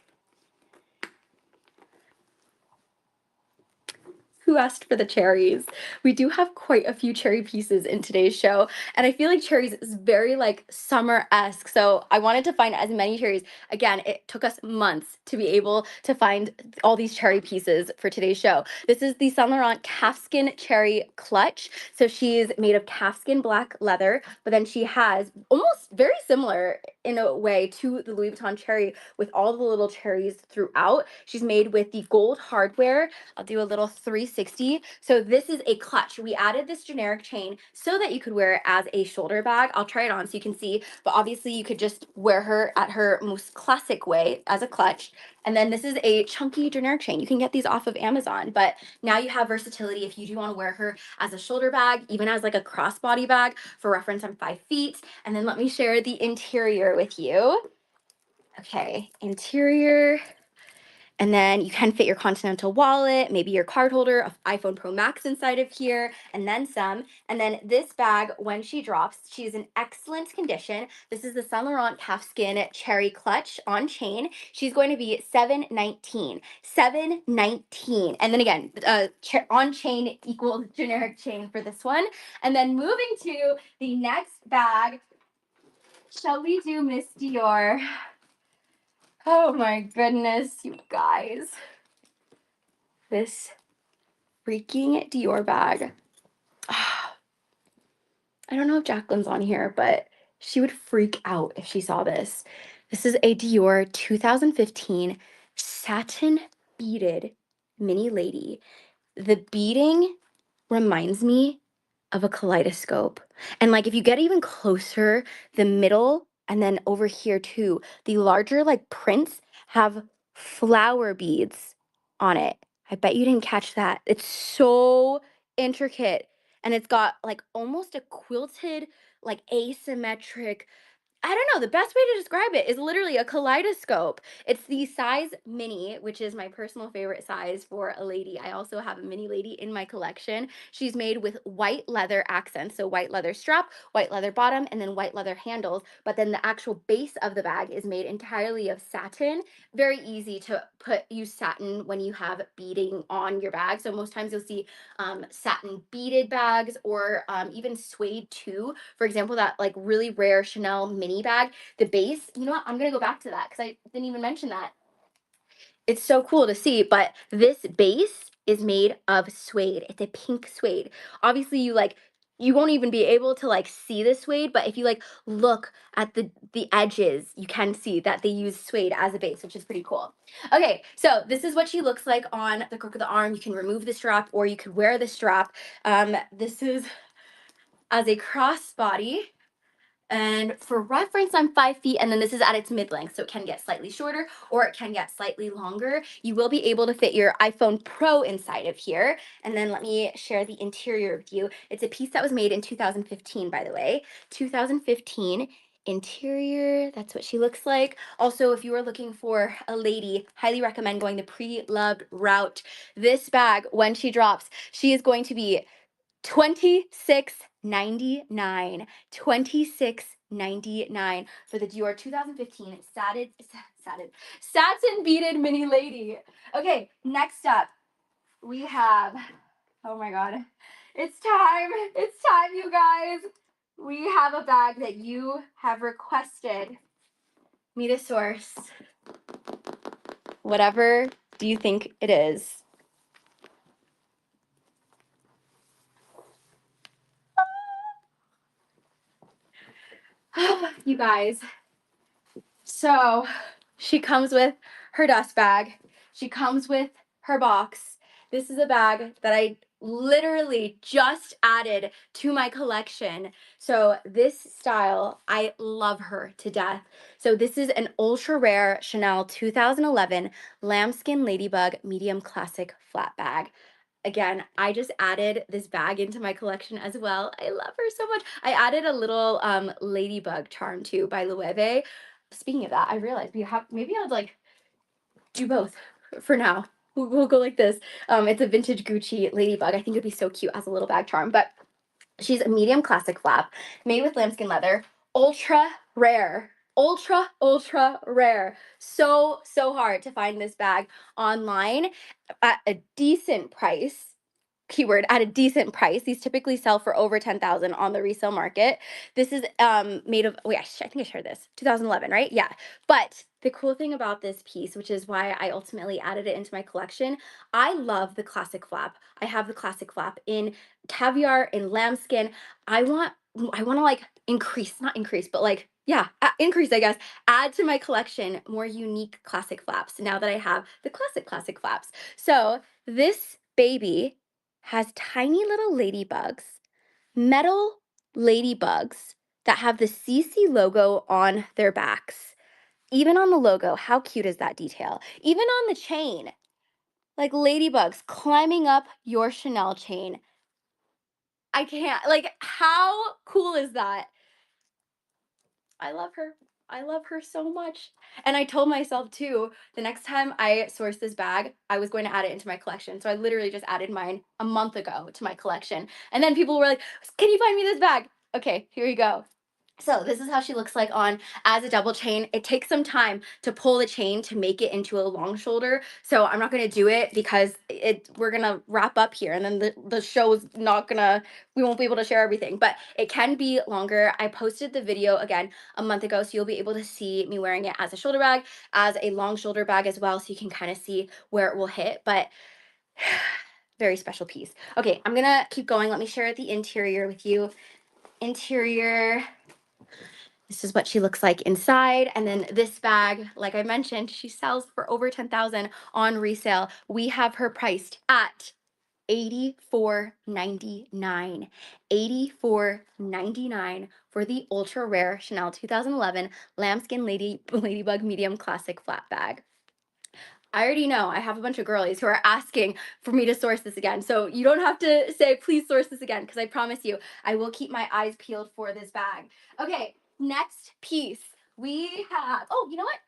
Who asked for the cherries? We do have quite a few cherry pieces in today's show, and I feel like cherries is very like summer-esque, so I wanted to find as many cherries. Again, it took us months to be able to find all these cherry pieces for today's show. This is the Saint Laurent calfskin cherry clutch. So she's made of calfskin black leather, but then she has almost very similar in a way to the Louis Vuitton cherry with all the little cherries throughout. She's made with the gold hardware. I'll do a little 360. So this is a clutch. We added this generic chain so that you could wear it as a shoulder bag. I'll try it on so you can see, but obviously you could just wear her at her most classic way as a clutch. And then this is a chunky generic chain. You can get these off of Amazon, but now you have versatility if you do want to wear her as a shoulder bag, even as like a crossbody bag. For reference, I'm 5 feet. And then let me share the interior with you. Okay, interior. And then you can fit your Continental wallet, maybe your card holder, an iPhone Pro Max inside of here, and then some. And then this bag, when she drops, she's in excellent condition. This is the Saint Laurent calfskin cherry clutch on chain. She's going to be $719. $719. And then again, on chain equals generic chain for this one. And then moving to the next bag, shall we do Miss Dior? Oh my goodness, you guys. This freaking Dior bag. I don't know if Jacqueline's on here, but she would freak out if she saw this. This is a Dior 2015 satin beaded mini lady. The beading reminds me of a kaleidoscope. And like if you get even closer, the middle and then over here too, the larger like prints have flower beads on it. I bet you didn't catch that. It's so intricate, and it's got like almost a quilted, like asymmetric, I don't know. The best way to describe it is literally a kaleidoscope. It's the size mini, which is my personal favorite size for a lady. I also have a mini lady in my collection. She's made with white leather accents. So white leather strap, white leather bottom, and then white leather handles. But then the actual base of the bag is made entirely of satin. Very easy to use satin when you have beading on your bag. So most times you'll see satin beaded bags, or even suede too. For example, that like really rare Chanel mini bag, the base, you know what? I'm gonna go back to that because I didn't even mention that. It's so cool to see, but this base is made of suede. It's a pink suede. Obviously, you won't even be able to like see the suede, but if you like look at the edges, you can see that they use suede as a base, which is pretty cool. Okay, so this is what she looks like on the crook of the arm. You can remove the strap or you could wear the strap. This is as a crossbody. And for reference, I'm 5 feet, and then this is at its mid-length, so it can get slightly shorter or it can get slightly longer. You will be able to fit your iPhone Pro inside of here. And then let me share the interior with you. It's a piece that was made in 2015, by the way. 2015 interior, that's what she looks like. Also, if you are looking for a lady, highly recommend going the pre-loved route. This bag, when she drops, she is going to be $26.99. $26.99. $24.99 for the Dior 2015 satin beaded mini lady. Okay, next up we have, oh my god, it's time. It's time, you guys. We have a bag that you have requested me to source. Whatever do you think it is? You guys, so she comes with her dust bag. She comes with her box. This is a bag that I literally just added to my collection. So this style, I love her to death. So this is an ultra rare Chanel 2011 lambskin ladybug medium classic flat bag. Again, I just added this bag into my collection as well. I love her so much. I added a little ladybug charm too by Loewe. Speaking of that, I realized we have, maybe I'll like do both for now. We'll go like this. It's a vintage Gucci ladybug. I think it'd be so cute as a little bag charm, but she's a medium classic flap made with lambskin leather, ultra rare. Ultra rare. So hard to find this bag online at a decent price. Keyword, at a decent price. These typically sell for over 10,000 on the resale market. This is made of, wait, I think I shared this, 2011, right? Yeah. But the cool thing about this piece, which is why I ultimately added it into my collection, I love the classic flap. I have the classic flap in caviar, in lambskin. I want to like increase, not increase, but like, yeah, increase, I guess, add to my collection more unique classic flaps now that I have the classic flaps. So this baby has tiny little ladybugs, metal ladybugs that have the CC logo on their backs. Even on the logo, how cute is that detail? Even on the chain, like ladybugs climbing up your Chanel chain. I can't, like, how cool is that? I love her. I love her so much. And I told myself too, the next time I source this bag, I was going to add it into my collection. So I literally just added mine a month ago to my collection. And then people were like, "Can you find me this bag?" Okay, here you go. So this is how she looks like on as a double chain. It takes some time to pull the chain to make it into a long shoulder. So I'm not gonna do it because we're gonna wrap up here and then the show is not gonna, we won't be able to share everything, but it can be longer. I posted the video again a month ago, so you'll be able to see me wearing it as a shoulder bag, as a long shoulder bag as well, so you can kind of see where it will hit. But very special piece. Okay, I'm gonna keep going. Let me share the interior with you. Interior, this is what she looks like inside. And then this bag, like I mentioned, she sells for over 10,000 on resale. We have her priced at $84.99. $84.99 for the ultra rare Chanel 2011 lambskin ladybug medium classic flat bag. I already know I have a bunch of girlies who are asking for me to source this again. So you don't have to say, please source this again, because I promise you, I will keep my eyes peeled for this bag. Okay, next piece. We have, oh, you know what?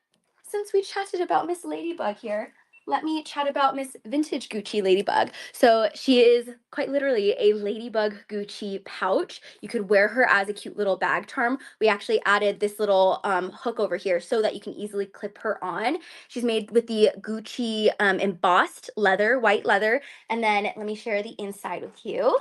Since we chatted about Miss Ladybug here, let me chat about Miss Vintage Gucci Ladybug. So she is quite literally a Ladybug Gucci pouch. You could wear her as a cute little bag charm. We actually added this little hook over here so that you can easily clip her on. She's made with the Gucci embossed leather, white leather. And then let me share the inside with you.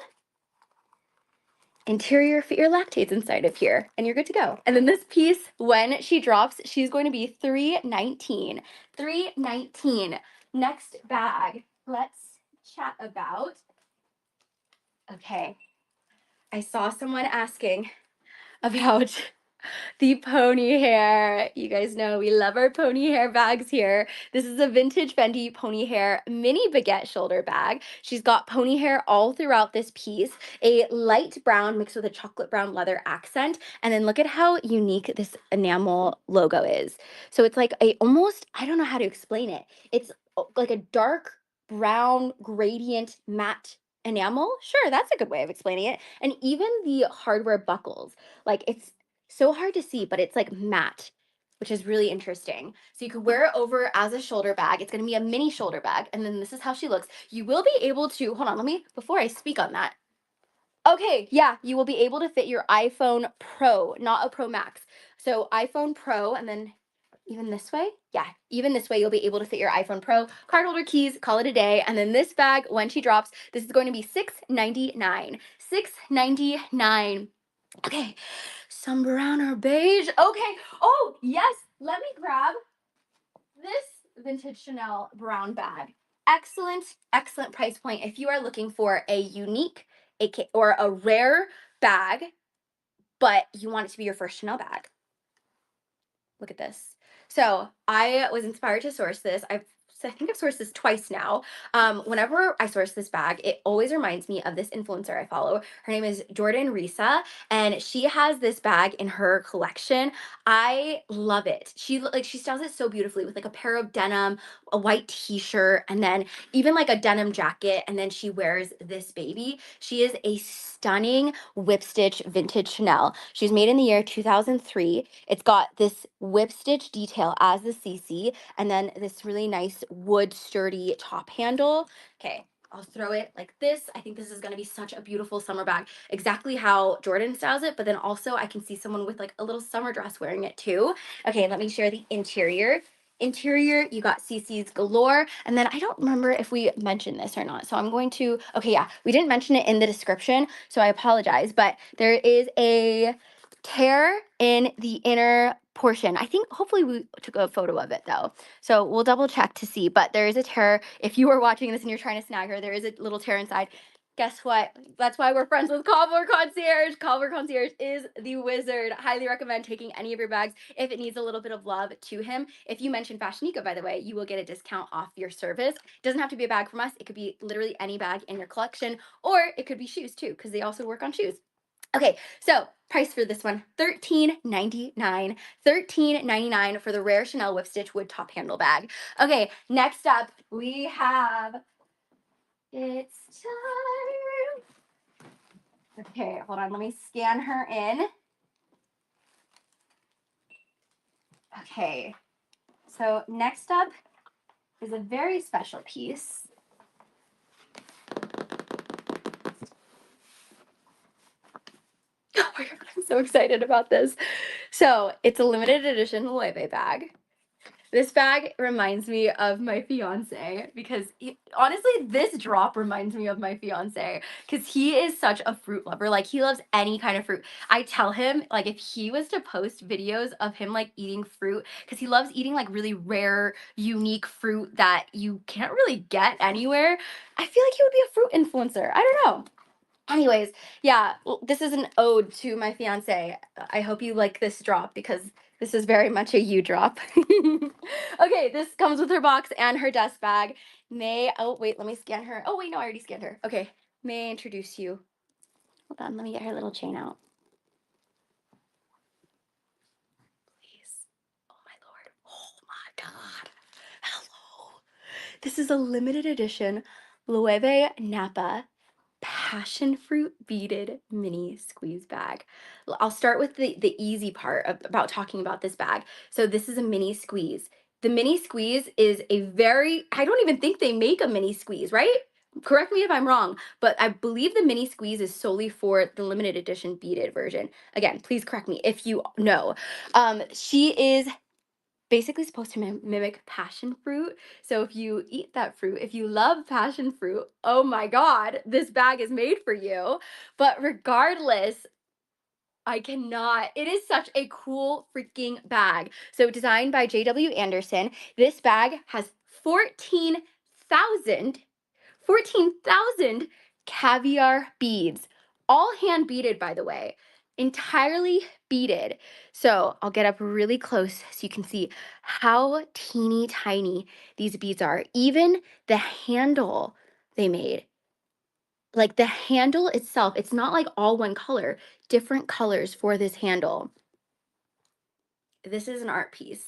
Interior, fit your lactates inside of here and you're good to go. And then this piece, when she drops, she's going to be $319. $319. Next bag, let's chat about. Okay, I saw someone asking about the pony hair. You guys know we love our pony hair bags here. This is a vintage Fendi pony hair mini baguette shoulder bag. She's got pony hair all throughout this piece, a light brown mixed with a chocolate brown leather accent. And then look at how unique this enamel logo is. So it's like a almost, I don't know how to explain it. It's like a dark brown gradient matte enamel. Sure, that's a good way of explaining it. And even the hardware buckles, like it's so hard to see, but it's like matte, which is really interesting. So you could wear it over as a shoulder bag. It's going to be a mini shoulder bag. And then this is how she looks. You will be able to, hold on, let me, before I speak on that, Okay, yeah, you will be able to fit your iPhone Pro, not a Pro Max. So iPhone Pro, and then even this way, yeah, even this way, you'll be able to fit your iPhone Pro, card holder, keys, call it a day. And then this bag, when she drops, this is going to be $6.99. $6.99. Okay, some brown or beige. Okay. Oh, yes. Let me grab this vintage Chanel brown bag. Excellent, excellent price point. If you are looking for a unique or a rare bag, but you want it to be your first Chanel bag. Look at this. So I was inspired to source this. I think I've sourced this twice now. Whenever I source this bag, it always reminds me of this influencer I follow. Her name is Jordan Risa, and she has this bag in her collection. I love it. She styles it so beautifully with like a pair of denim, a white t-shirt, and then even like a denim jacket, and then she wears this baby. She is a stunning whip stitch vintage Chanel. She's made in the year 2003. It's got this whip stitch detail as the CC, and then this really nice wood sturdy top handle. Okay, I'll throw it like this. I think this is going to be such a beautiful summer bag, exactly how Jordan styles it, but then also I can see someone with like a little summer dress wearing it too. Okay, let me share the interior. Interior, you got CC's galore, and then I don't remember if we mentioned this or not, so I'm going to, okay, yeah, we didn't mention it in the description, so I apologize, but there is a tear in the inner portion. I think hopefully we took a photo of it though. So we'll double check to see, but there is a tear. If you are watching this and you're trying to snag her, there is a little tear inside. Guess what? That's why we're friends with Cobbler Concierge. Cobbler Concierge is the wizard. Highly recommend taking any of your bags if it needs a little bit of love to him. If you mention FashionNica, by the way, you will get a discount off your service. It doesn't have to be a bag from us. It could be literally any bag in your collection, or it could be shoes too, because they also work on shoes. Okay, so price for this one, $13.99. $13.99 for the rare Chanel Whip Stitch wood top handle bag. Okay, next up we have, it's time. Okay, hold on, let me scan her in. Okay, so next up is a very special piece. Oh my God, I'm so excited about this. So it's a limited edition Loewe bag. This bag reminds me of my fiance because honestly, this drop reminds me of my fiance because he is such a fruit lover. Like he loves any kind of fruit. I tell him like if he was to post videos of him like eating fruit, because he loves eating like really rare, unique fruit that you can't really get anywhere. I feel like he would be a fruit influencer. I don't know. Anyways, yeah, this is an ode to my fiance. I hope you like this drop because this is very much a you drop. Okay, this comes with her box and her dust bag. Oh wait, let me scan her. Oh wait, no, I already scanned her. Okay, may I introduce you? Hold on, let me get her little chain out. Please. Oh my Lord. Oh my God. Hello. This is a limited edition Loewe Napa passion fruit beaded mini squeeze bag. I'll start with the easy part about talking about this bag. So this is a mini squeeze. The mini squeeze is I don't even think they make a mini squeeze, right? Correct me if I'm wrong, but I believe the mini squeeze is solely for the limited edition beaded version. Again, please correct me if you know. She is basically supposed to mimic passion fruit. So if you eat that fruit, if you love passion fruit, oh my God, this bag is made for you. But regardless, I cannot. It is such a cool freaking bag. So designed by J.W. Anderson, this bag has 14,000 14,000 caviar beads, all hand beaded, by the way, entirely beaded. So I'll get up really close so you can see how teeny tiny these beads are. Even the handle they made, like the handle itself, it's not like all one color, different colors for this handle. This is an art piece.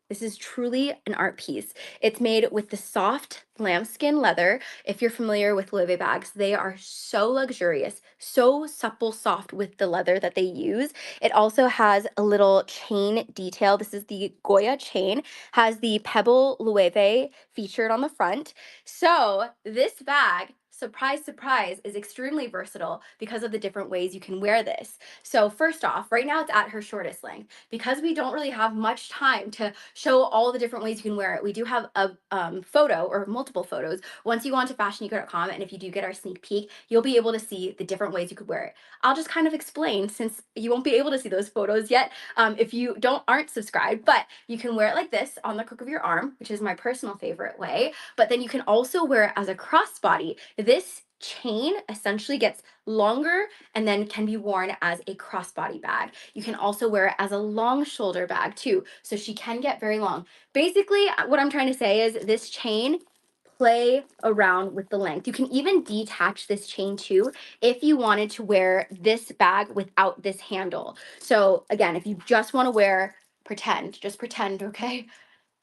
This is truly an art piece. It's made with the soft lambskin leather. If you're familiar with Loewe bags, they are so luxurious, so supple, soft with the leather that they use. It also has a little chain detail. This is the Goya chain, has the pebble Loewe featured on the front. So this bag surprise, surprise, is extremely versatile because of the different ways you can wear this. So first off, right now it's at her shortest length. Because we don't really have much time to show all the different ways you can wear it, we do have a photo or multiple photos. Once you go onto fashionica.com, and if you do get our sneak peek, you'll be able to see the different ways you could wear it. I'll just kind of explain, since you won't be able to see those photos yet if you aren't subscribed, but you can wear it like this on the crook of your arm, which is my personal favorite way. But then you can also wear it as a crossbody. This chain essentially gets longer and then can be worn as a crossbody bag. You can also wear it as a long shoulder bag too, so she can get very long. Basically, what I'm trying to say is this chain, play around with the length. You can even detach this chain too if you wanted to wear this bag without this handle. So again, if you just want to wear, just pretend, okay?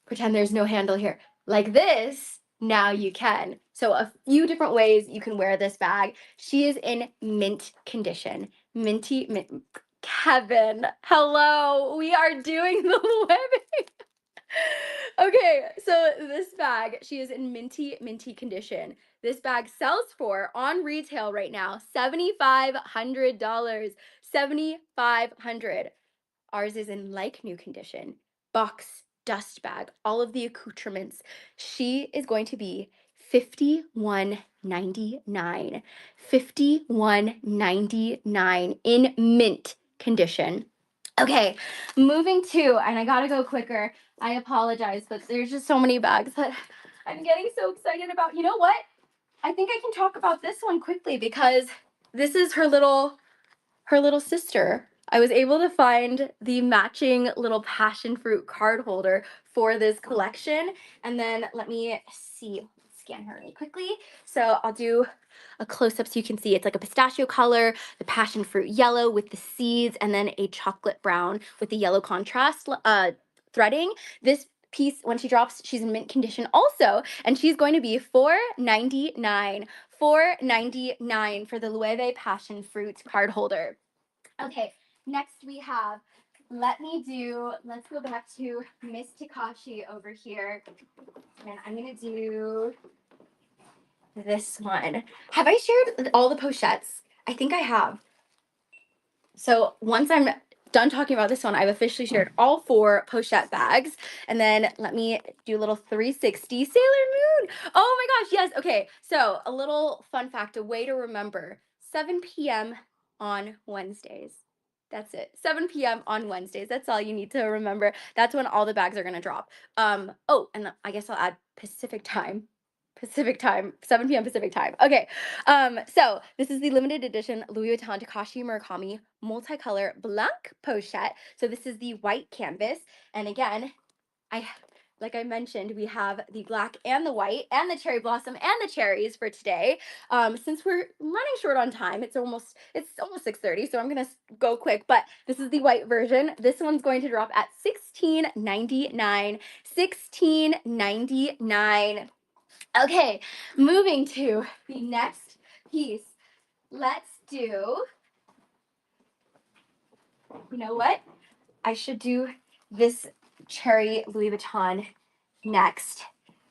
Pretend there's no handle here. Like this, now you can. So a few different ways you can wear this bag. She is in mint condition. Minty, mint. Kevin, hello. We are doing the webbing. Okay, so this bag, she is in minty condition. This bag sells for, on retail right now, $7,500. $7,500. Ours is in like new condition. Box, dust bag, all of the accoutrements. She is going to be $51.99. $51.99 in mint condition. Okay, moving to, and I gotta go quicker. I apologize, but there's just so many bags that I'm getting so excited about. You know what? I think I can talk about this one quickly because this is her little sister. I was able to find the matching little passion fruit card holder for this collection. And then let me see, scan her really quickly. So I'll do a close-up so you can see it's like a pistachio color, the passion fruit yellow with the seeds, and then a chocolate brown with the yellow contrast threading. This piece, when she drops, she's in mint condition also, and she's going to be $4.99. $4.99 for the Loewe passion fruit card holder. Okay, next we have, let's go back to Miss Takashi over here. And I'm gonna do this one. Have I shared all the pochettes? I think I have. So once I'm done talking about this one, I've officially shared all 4 pochette bags. And then let me do a little 360 Sailor Moon. Oh my gosh, yes. Okay, so a little fun fact, a way to remember, 7 p.m. on Wednesdays. That's it. 7 p.m. on Wednesdays. That's all you need to remember. That's when all the bags are going to drop. Oh, and I guess I'll add Pacific time. Pacific time, 7 p.m. Pacific time. Okay. So this is the limited edition Louis Vuitton Takashi Murakami multicolor blanc pochette. So this is the white canvas. And again, like I mentioned, we have the black and the white and the cherry blossom and the cherries for today. Since we're running short on time, it's almost 6:30, so I'm gonna go quick. But this is the white version. This one's going to drop at $16.99. $16.99. Okay, moving to the next piece. Let's do, you know what? I should do this cherry Louis Vuitton next.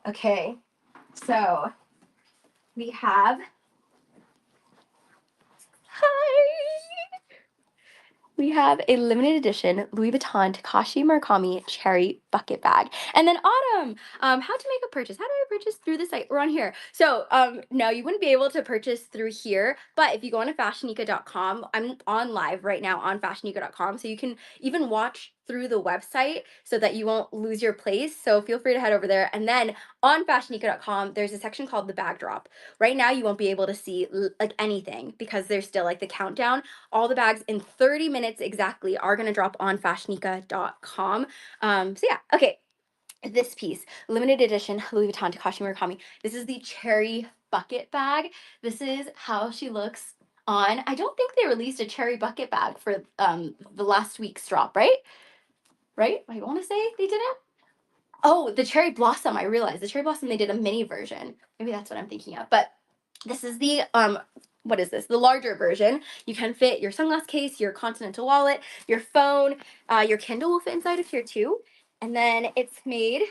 Okay, so we have, hi! We have a limited edition Louis Vuitton Takashi Murakami cherry bucket bag. And then Autumn, how to make a purchase. How do I purchase through the site? We're on here. So no, you wouldn't be able to purchase through here, but if you go on to FashionNica.com, I'm on live right now on FashionNica.com, so you can even watch through the website so that you won't lose your place. So feel free to head over there. And then on FashionNica.com, there's a section called the bag drop. Right now, you won't be able to see like anything because there's still like the countdown. All the bags in 30 minutes exactly are going to drop on fashionica.com. So yeah, okay. This piece, limited edition Louis Vuitton Takashi Murakami. This is the cherry bucket bag. This is how she looks on. I don't think they released a cherry bucket bag for the last week's drop, right? Right? I want to say they didn't. Oh, the cherry blossom. I realized the cherry blossom. They did a mini version. Maybe that's what I'm thinking of. But this is the what is this? The larger version. You can fit your sunglass case, your continental wallet, your phone, your Kindle will fit inside of here too. And then it's made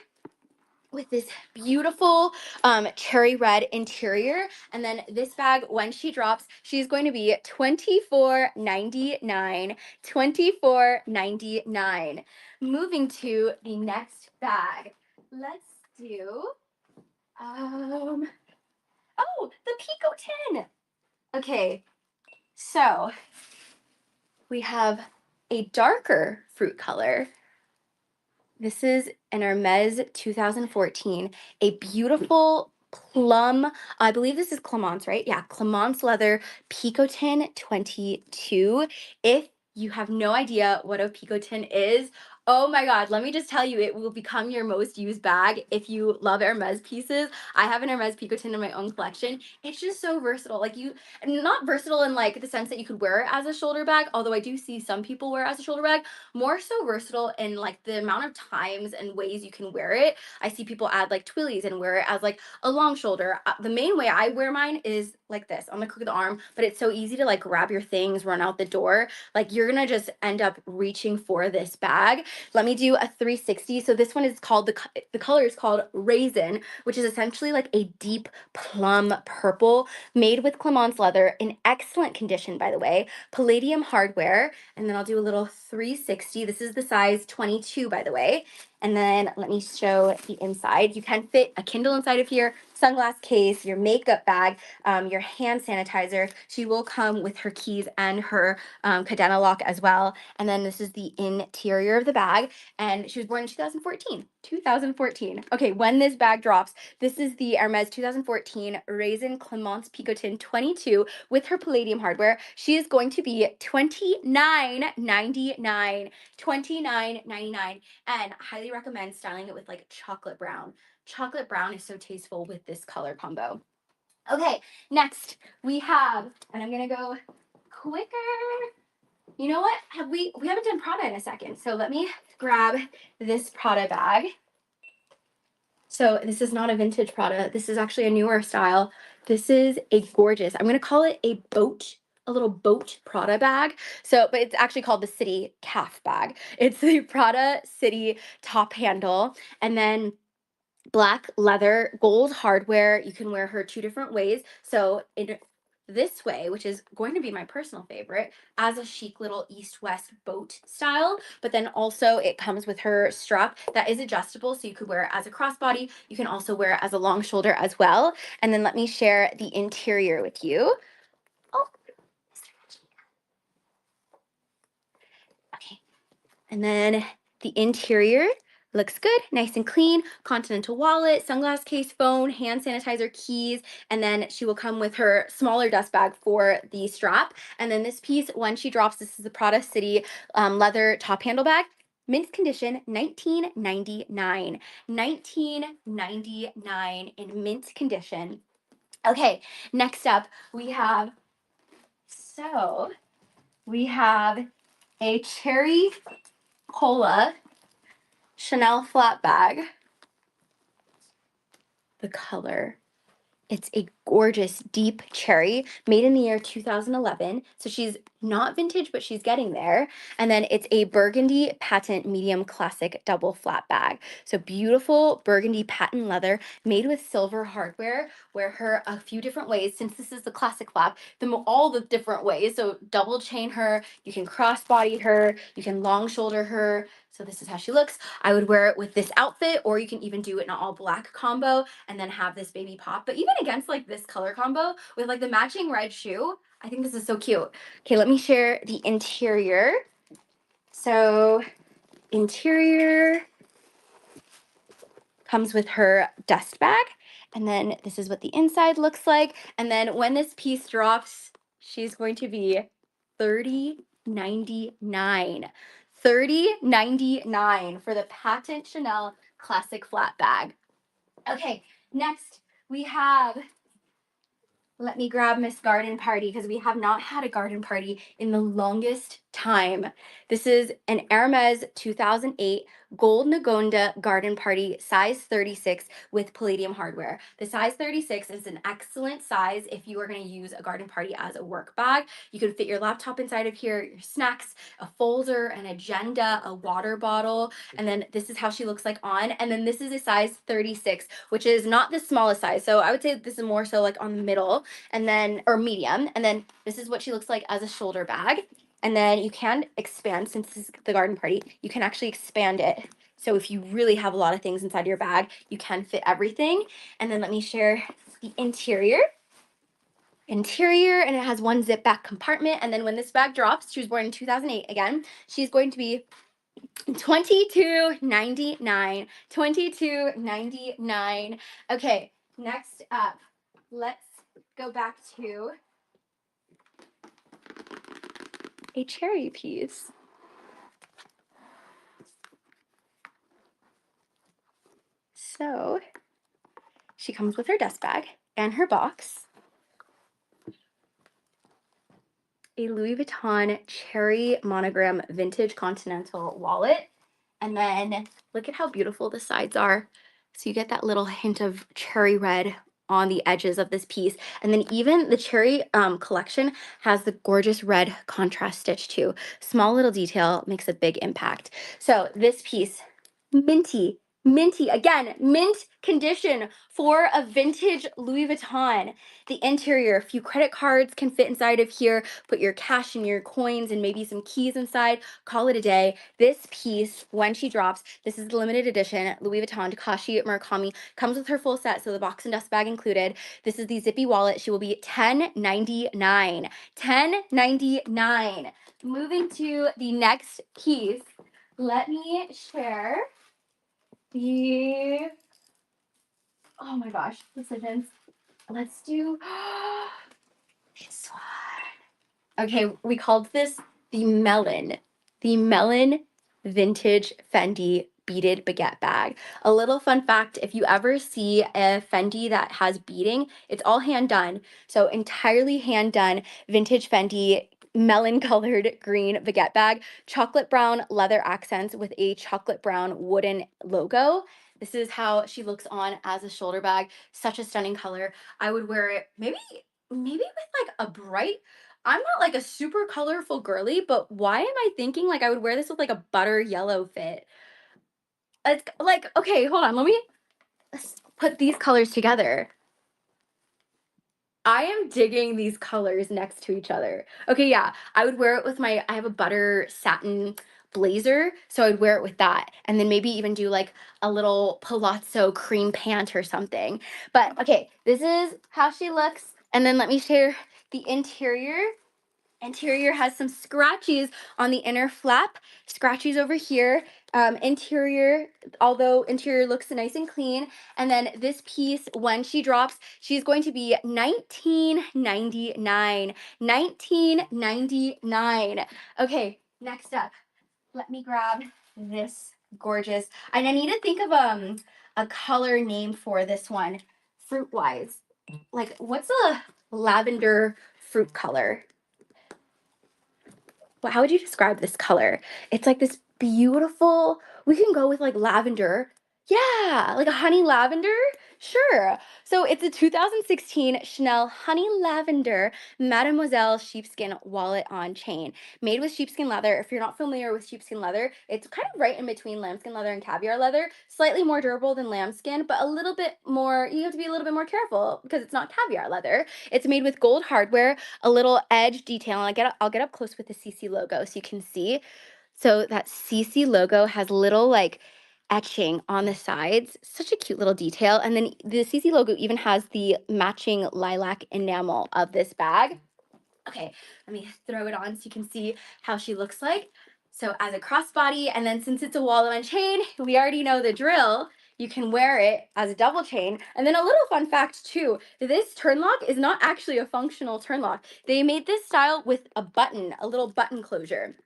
with this beautiful cherry red interior. And then this bag, when she drops, she's going to be $24.99. $24.99. Moving to the next bag. Let's do oh, the Pico tin. Okay, so we have a darker fruit color. This is an Hermes 2014, a beautiful plum, I believe this is Clemence, right? Yeah, Clemence leather Picotin 22. If you have no idea what a Picotin is, oh my God, let me just tell you, it will become your most used bag if you love Hermes pieces. I have an Hermes Picotin in my own collection. It's just so versatile. Like not versatile in like the sense that you could wear it as a shoulder bag, although I do see some people wear it as a shoulder bag, more so versatile in like the amount of times and ways you can wear it. I see people add like twillies and wear it as like a long shoulder. The main way I wear mine is like this on the crook of the arm, but it's so easy to like grab your things, run out the door. Like you're gonna just end up reaching for this bag. Let me do a 360. So this one is called, the color is called Raisin, which is essentially like a deep plum purple made with Clemence leather in excellent condition, by the way, palladium hardware. And then I'll do a little 360. This is the size 22, by the way. And then let me show the inside. You can fit a Kindle inside of here, sunglass case, your makeup bag, your hand sanitizer. She will come with her keys and her cadena lock as well. And then this is the interior of the bag. And she was born in 2014. 2014. Okay, when this bag drops, this is the Hermes 2014 Raisin Clemence Picotin 22 with her palladium hardware. She is going to be $29.99. $29.99. And I highly recommend styling it with like chocolate brown. Chocolate brown is so tasteful with this color combo. Okay, next we have, and I'm gonna go quicker. You know what? We haven't done Prada in a second, so let me grab this Prada bag. So this is not a vintage Prada. This is actually a newer style. This is a gorgeous, I'm gonna call it a little boat Prada bag. So, but it's actually called the City Calf bag. It's the Prada City top handle, and then black leather, gold hardware. You can wear her two different ways. So in this way, which is going to be my personal favorite, as a chic little east-west boat style, but then also it comes with her strap that is adjustable, so you could wear it as a crossbody. You can also wear it as a long shoulder as well. And then let me share the interior with you. Oh, okay. And then the interior looks good, nice and clean. Continental wallet, sunglass case, phone, hand sanitizer, keys, and then she will come with her smaller dust bag for the strap. And then this piece, when she drops, this is the Prada City leather top handle bag. Mint condition, $19.99. $19.99 in mint condition. Okay, next up we have a cherry cola Chanel flat bag. The color. It's a gorgeous deep cherry made in the year 2011. So she's not vintage, but she's getting there. And then it's a burgundy patent medium classic double flat bag. So beautiful burgundy patent leather made with silver hardware. Wear her a few different ways since this is the classic flap, all the different ways. So double chain her, you can crossbody her, you can long shoulder her. So this is how she looks. I would wear it with this outfit, or you can even do it in an all black combo and then have this baby pop. But even against like this color combo with like the matching red shoe, I think this is so cute. Okay, let me share the interior. So interior comes with her dust bag, and then this is what the inside looks like. And then when this piece drops, she's going to be $30.99. $30.99 for the patent Chanel classic flat bag. Okay, next we have, let me grab Miss Garden Party because we have not had a garden party in the longest time. This is an Hermes 2008 gold Nagonda garden party size 36 with palladium hardware. The size 36 is an excellent size if you are going to use a garden party as a work bag. You can fit your laptop inside of here, your snacks, a folder, an agenda, a water bottle, and then this is how she looks like on. And then this is a size 36, which is not the smallest size. So I would say this is more so like on the middle and then, or medium. And then this is what she looks like as a shoulder bag. And then you can expand, since this is the garden party, you can actually expand it. So if you really have a lot of things inside your bag, you can fit everything. And then let me share the interior. And it has one zip back compartment. And then when this bag drops, she was born in 2008 again, she's going to be $22.99. $22.99. Okay, next up, let's go back to a cherry piece. So she comes with her dust bag and her box. A Louis Vuitton cherry monogram vintage continental wallet. And then look at how beautiful the sides are. So you get that little hint of cherry red on the edges of this piece. And then even the cherry collection has the gorgeous red contrast stitch too. Small little detail makes a big impact. So this piece, minty, again, mint condition for a vintage Louis Vuitton. The interior, a few credit cards can fit inside of here. Put your cash and your coins and maybe some keys inside. Call it a day. This piece, when she drops, this is the limited edition Louis Vuitton Takashi Murakami. Comes with her full set, so the box and dust bag included. This is the zippy wallet. She will be $10.99. $10.99. Moving to the next piece, let me share the, oh my gosh, decisions. Let's do this one. Okay, we called this the melon vintage Fendi beaded baguette bag. A little fun fact, if you ever see a Fendi that has beading, it's all hand done. So entirely hand done vintage Fendi melon colored green baguette bag, chocolate brown leather accents with a chocolate brown wooden logo. This is how she looks on as a shoulder bag. Such a stunning color. I would wear it maybe with like a bright, I'm not like a super colorful girly, but why am I thinking like I would wear this with like a butter yellow fit? It's like, okay, hold on. Let me put these colors together. I am digging these colors next to each other. Okay, yeah, I would wear it with I have a butter satin blazer, so I'd wear it with that. And then maybe even do like a little palazzo cream pant or something. But okay, this is how she looks. And then let me share the interior. Interior has some scratchies on the inner flap, scratchies over here. Interior, although interior looks nice and clean. And then this piece, when she drops, she's going to be $19.99. $19.99. Okay, next up, let me grab this gorgeous, and I need to think of a color name for this one, fruit-wise. Like, what's a lavender fruit color? How would you describe this color? It's like this beautiful, we can go with like lavender. Yeah, like a honey lavender. Sure. So it's a 2016 Chanel Honey Lavender Mademoiselle sheepskin wallet on chain, made with sheepskin leather. If you're not familiar with sheepskin leather, it's kind of right in between lambskin leather and caviar leather. Slightly more durable than lambskin, but a little bit more, you have to be a little bit more careful because it's not caviar leather. It's made with gold hardware, a little edge detail, and I'll get up close with the CC logo so you can see. So that CC logo has little like etching on the sides, such a cute little detail. And then the CC logo even has the matching lilac enamel of this bag. Okay, let me throw it on so you can see how she looks like. So as a crossbody, and then since it's a wallet on chain, we already know the drill. You can wear it as a double chain. And then a little fun fact too, this turn lock is not actually a functional turn lock. They made this style with a button, a little button closure.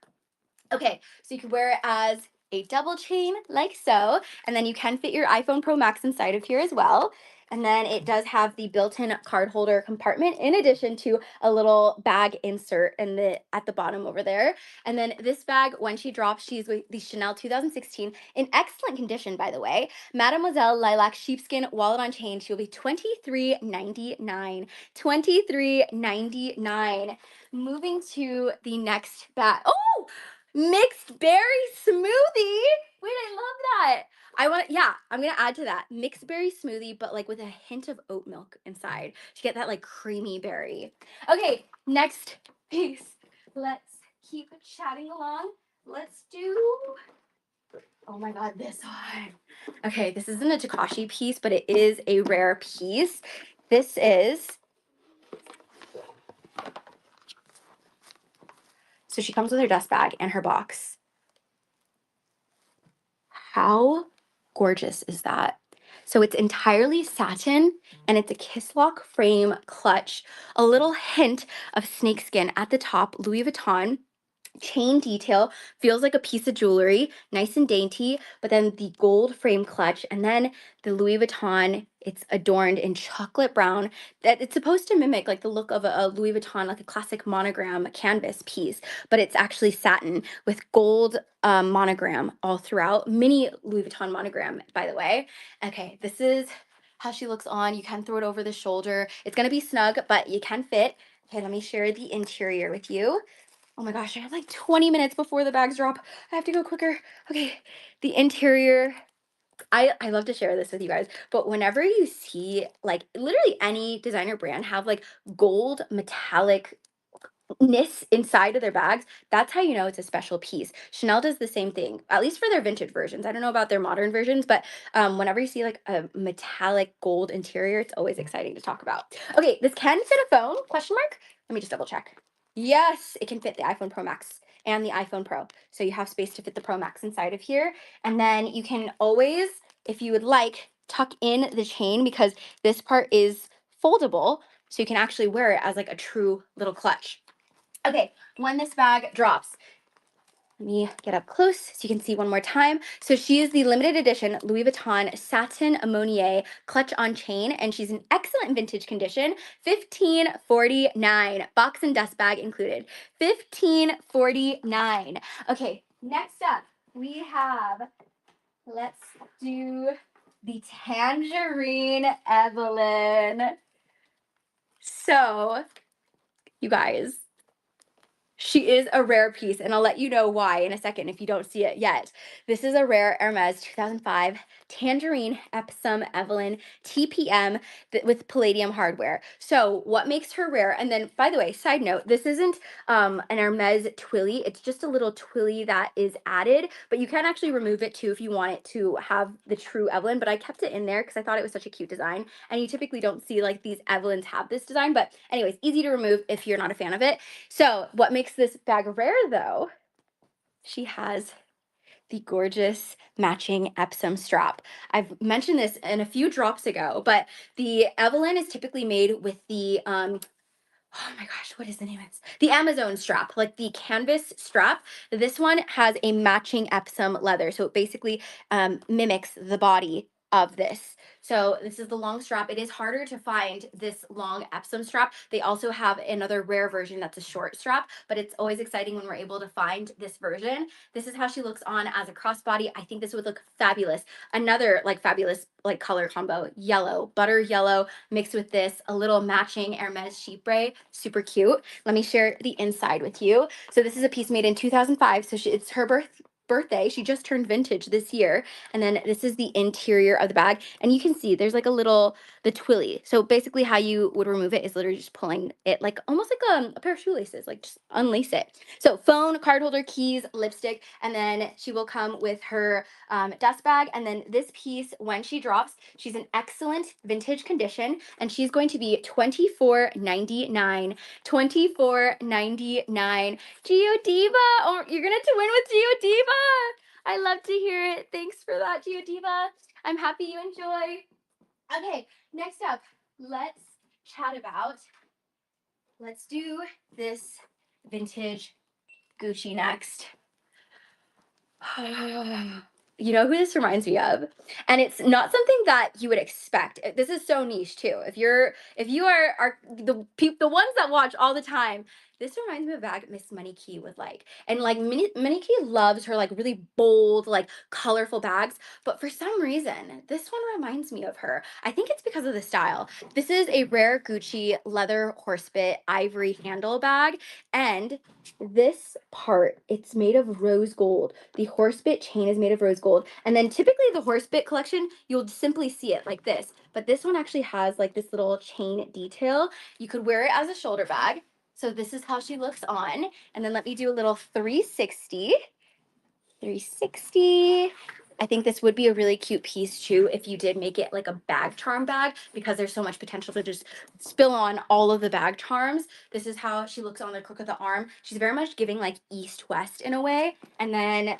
Okay, so you can wear it as a double chain like so, and then you can fit your iPhone Pro Max inside of here as well. And then it does have the built-in card holder compartment in addition to a little bag insert at the bottom over there. And then this bag, when she drops, she's with the Chanel 2016 in excellent condition, by the way. Mademoiselle Lilac Sheepskin Wallet on Chain. She'll be $23.99. $23.99. Moving to the next bag. Oh, mixed berry smoothie. Wait, I love that. I'm gonna add to that mixed berry smoothie, but like with a hint of oat milk inside to get that like creamy berry. Okay, next piece. Let's keep chatting along. Let's do, oh my God, this one. Okay, this isn't a Takashi piece, but it is a rare piece. This is, so she comes with her dust bag and her box. How gorgeous is that? So it's entirely satin and it's a kiss lock frame clutch, a little hint of snakeskin at the top, Louis Vuitton. Chain detail feels like a piece of jewelry, nice and dainty, but then the gold frame clutch and then the Louis Vuitton, it's adorned in chocolate brown. That it's supposed to mimic like the look of a Louis Vuitton, like a classic monogram canvas piece, but it's actually satin with gold monogram all throughout. Mini Louis Vuitton monogram, by the way. Okay, this is how she looks on. You can throw it over the shoulder. It's gonna be snug, but you can fit. Okay, let me share the interior with you. Oh my gosh, I have like 20 minutes before the bags drop. I have to go quicker. Okay, the interior. I love to share this with you guys, but whenever you see like literally any designer brand have like gold metallic ness inside of their bags, that's how you know it's a special piece. Chanel does the same thing, at least for their vintage versions. I don't know about their modern versions, but whenever you see like a metallic gold interior, it's always exciting to talk about. Okay, this can fit a phone, question mark? Let me just double check. Yes, it can fit the iPhone Pro Max and the iPhone Pro. So you have space to fit the Pro Max inside of here. And then you can always, if you would like, tuck in the chain because this part is foldable. So you can actually wear it as like a true little clutch. Okay, when this bag drops, let me get up close so you can see one more time. So she is the limited edition Louis Vuitton Satin Ammonier clutch on chain, and she's in excellent vintage condition. $15.49, box and dust bag included. $15.49. Okay, next up we have, let's do the Tangerine Evelyn. So, you guys, she is a rare piece, and I'll let you know why in a second if you don't see it yet. This is a rare Hermes 2005 Tangerine Epsom Evelyn TPM with palladium hardware. So what makes her rare? And then, by the way, side note, this isn't an Hermes twilly. It's just a little twilly that is added, but you can actually remove it too if you want it to have the true Evelyn. But I kept it in there because I thought it was such a cute design, and you typically don't see like these Evelyns have this design. But anyways, easy to remove if you're not a fan of it. So what makes this bag rare though, she has the gorgeous matching Epsom strap. I've mentioned this in a few drops ago, but the Evelyn is typically made with the oh my gosh, what is the name of this? The Amazon strap, like the canvas strap. This one has a matching Epsom leather. So it basically mimics the body of this. So this is the long strap. It is harder to find this long Epsom strap. They also have another rare version that's a short strap, but it's always exciting when we're able to find this version. This is how she looks on as a crossbody. I think this would look fabulous. Another like fabulous like color combo, yellow, butter yellow, mixed with this, a little matching Hermes sheep braid, super cute. Let me share the inside with you. So this is a piece made in 2005. So it's her birthday. She just turned vintage this year. And then this is the interior of the bag. And you can see there's like a little, the twilly. So basically how you would remove it is literally just pulling it like almost like a pair of shoelaces, like just unlace it. So phone, card holder, keys, lipstick, and then she will come with her dust bag. And then this piece, when she drops, she's in excellent vintage condition, and she's going to be $24.99. $24.99. Geo Diva, oh, you're gonna win with Geo Diva. I love to hear it. Thanks for that, Geo Diva. I'm happy you enjoy. Okay, next up, let's chat about. Let's do this vintage Gucci next. You know who this reminds me of? And it's not something that you would expect. This is so niche too. If you are the ones that watch all the time, this reminds me of a bag Miss Money Key would like. And like Money Key loves her like really bold, like colorful bags. But for some reason, this one reminds me of her. I think it's because of the style. This is a rare Gucci leather horsebit ivory handle bag. And this part, it's made of rose gold. The horsebit chain is made of rose gold. And then typically the horsebit collection, you'll simply see it like this. But this one actually has like this little chain detail. You could wear it as a shoulder bag. So this is how she looks on. And then let me do a little 360. 360. I think this would be a really cute piece too if you did make it like a bag charm bag, because there's so much potential to just spill on all of the bag charms. This is how she looks on the crook of the arm. She's very much giving like east-west in a way. And then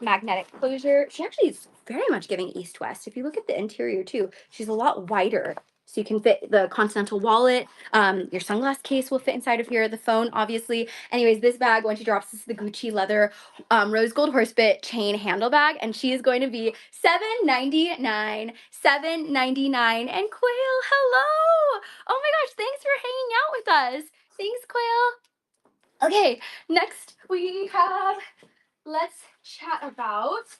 magnetic closure. She actually is very much giving east-west. If you look at the interior too, she's a lot wider. So you can fit the continental wallet. Your sunglass case will fit inside of here. The phone, obviously. Anyways, this bag, when she drops, this is the Gucci leather rose gold horsebit chain handle bag, and she is going to be $7.99. $7.99. And Quail, hello! Oh my gosh, thanks for hanging out with us. Thanks, Quail. Okay, next we have, let's chat about,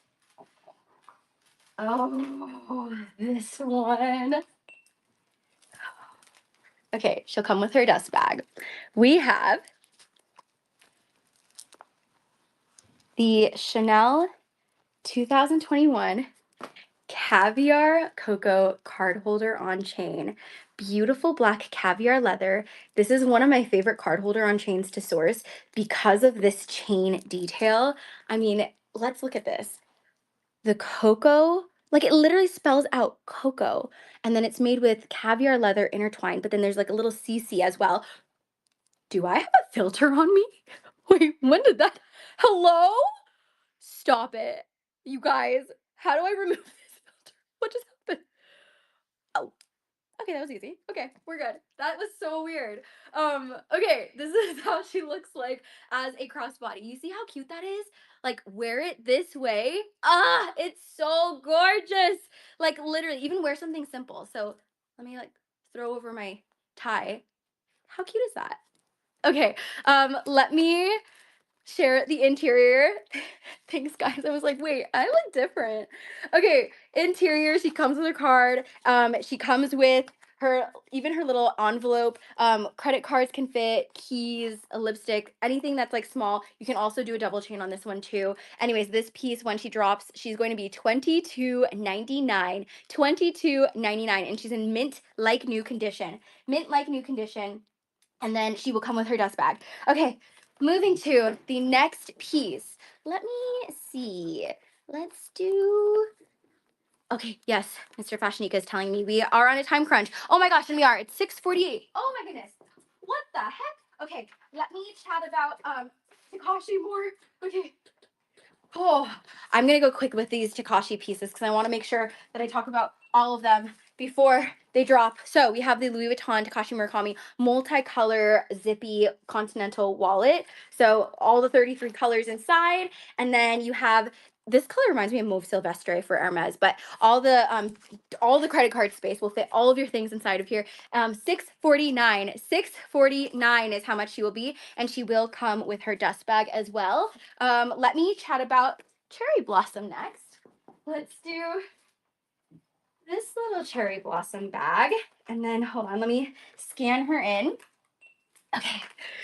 oh, this one. Okay, she'll come with her dust bag. We have the Chanel 2021 Caviar Cocoa card holder on chain. Beautiful black caviar leather. This is one of my favorite card holder on chains to source because of this chain detail. I mean, let's look at this. The cocoa, like it literally spells out cocoa. And then it's made with caviar leather intertwined, but then there's like a little CC as well. Do I have a filter on me? Wait, when did that? Hello? Stop it. You guys, how do I remove this filter? What just happened? Oh, okay, that was easy. Okay, we're good. That was so weird. Okay, this is how she looks like as a crossbody. You see how cute that is? Like, wear it this way. Ah, it's so gorgeous. Like, literally, even wear something simple. So, let me like throw over my tie. How cute is that? Okay, let me share the interior. Thanks, guys. I was like, wait, I look different. Okay, interior. She comes with her card. She comes with her, even her little envelope. Credit cards can fit, keys, a lipstick, anything that's like small. You can also do a double chain on this one too. Anyways, this piece, when she drops, she's going to be $22.99. $22.99, and she's in mint like new condition. Mint like new condition. And then she will come with her dust bag. Okay, moving to the next piece. Let me see. Let's do. Okay, yes, Mr. FashionNica is telling me we are on a time crunch. Oh my gosh, and we are. It's 6:48. Oh my goodness. What the heck? Okay, let me chat about Takashi more. Okay. Oh, I'm gonna go quick with these Takashi pieces because I want to make sure that I talk about all of them before they drop. So we have the Louis Vuitton Takashi Murakami multicolor zippy continental wallet. So all the 33 colors inside, and then you have, this color reminds me of Mauve Silvestre for Hermes, but all the credit card space will fit all of your things inside of here. $649. $649 is how much she will be, and she will come with her dust bag as well. Let me chat about Cherry Blossom next. Let's do this little Cherry Blossom bag. And then, hold on, let me scan her in. Okay,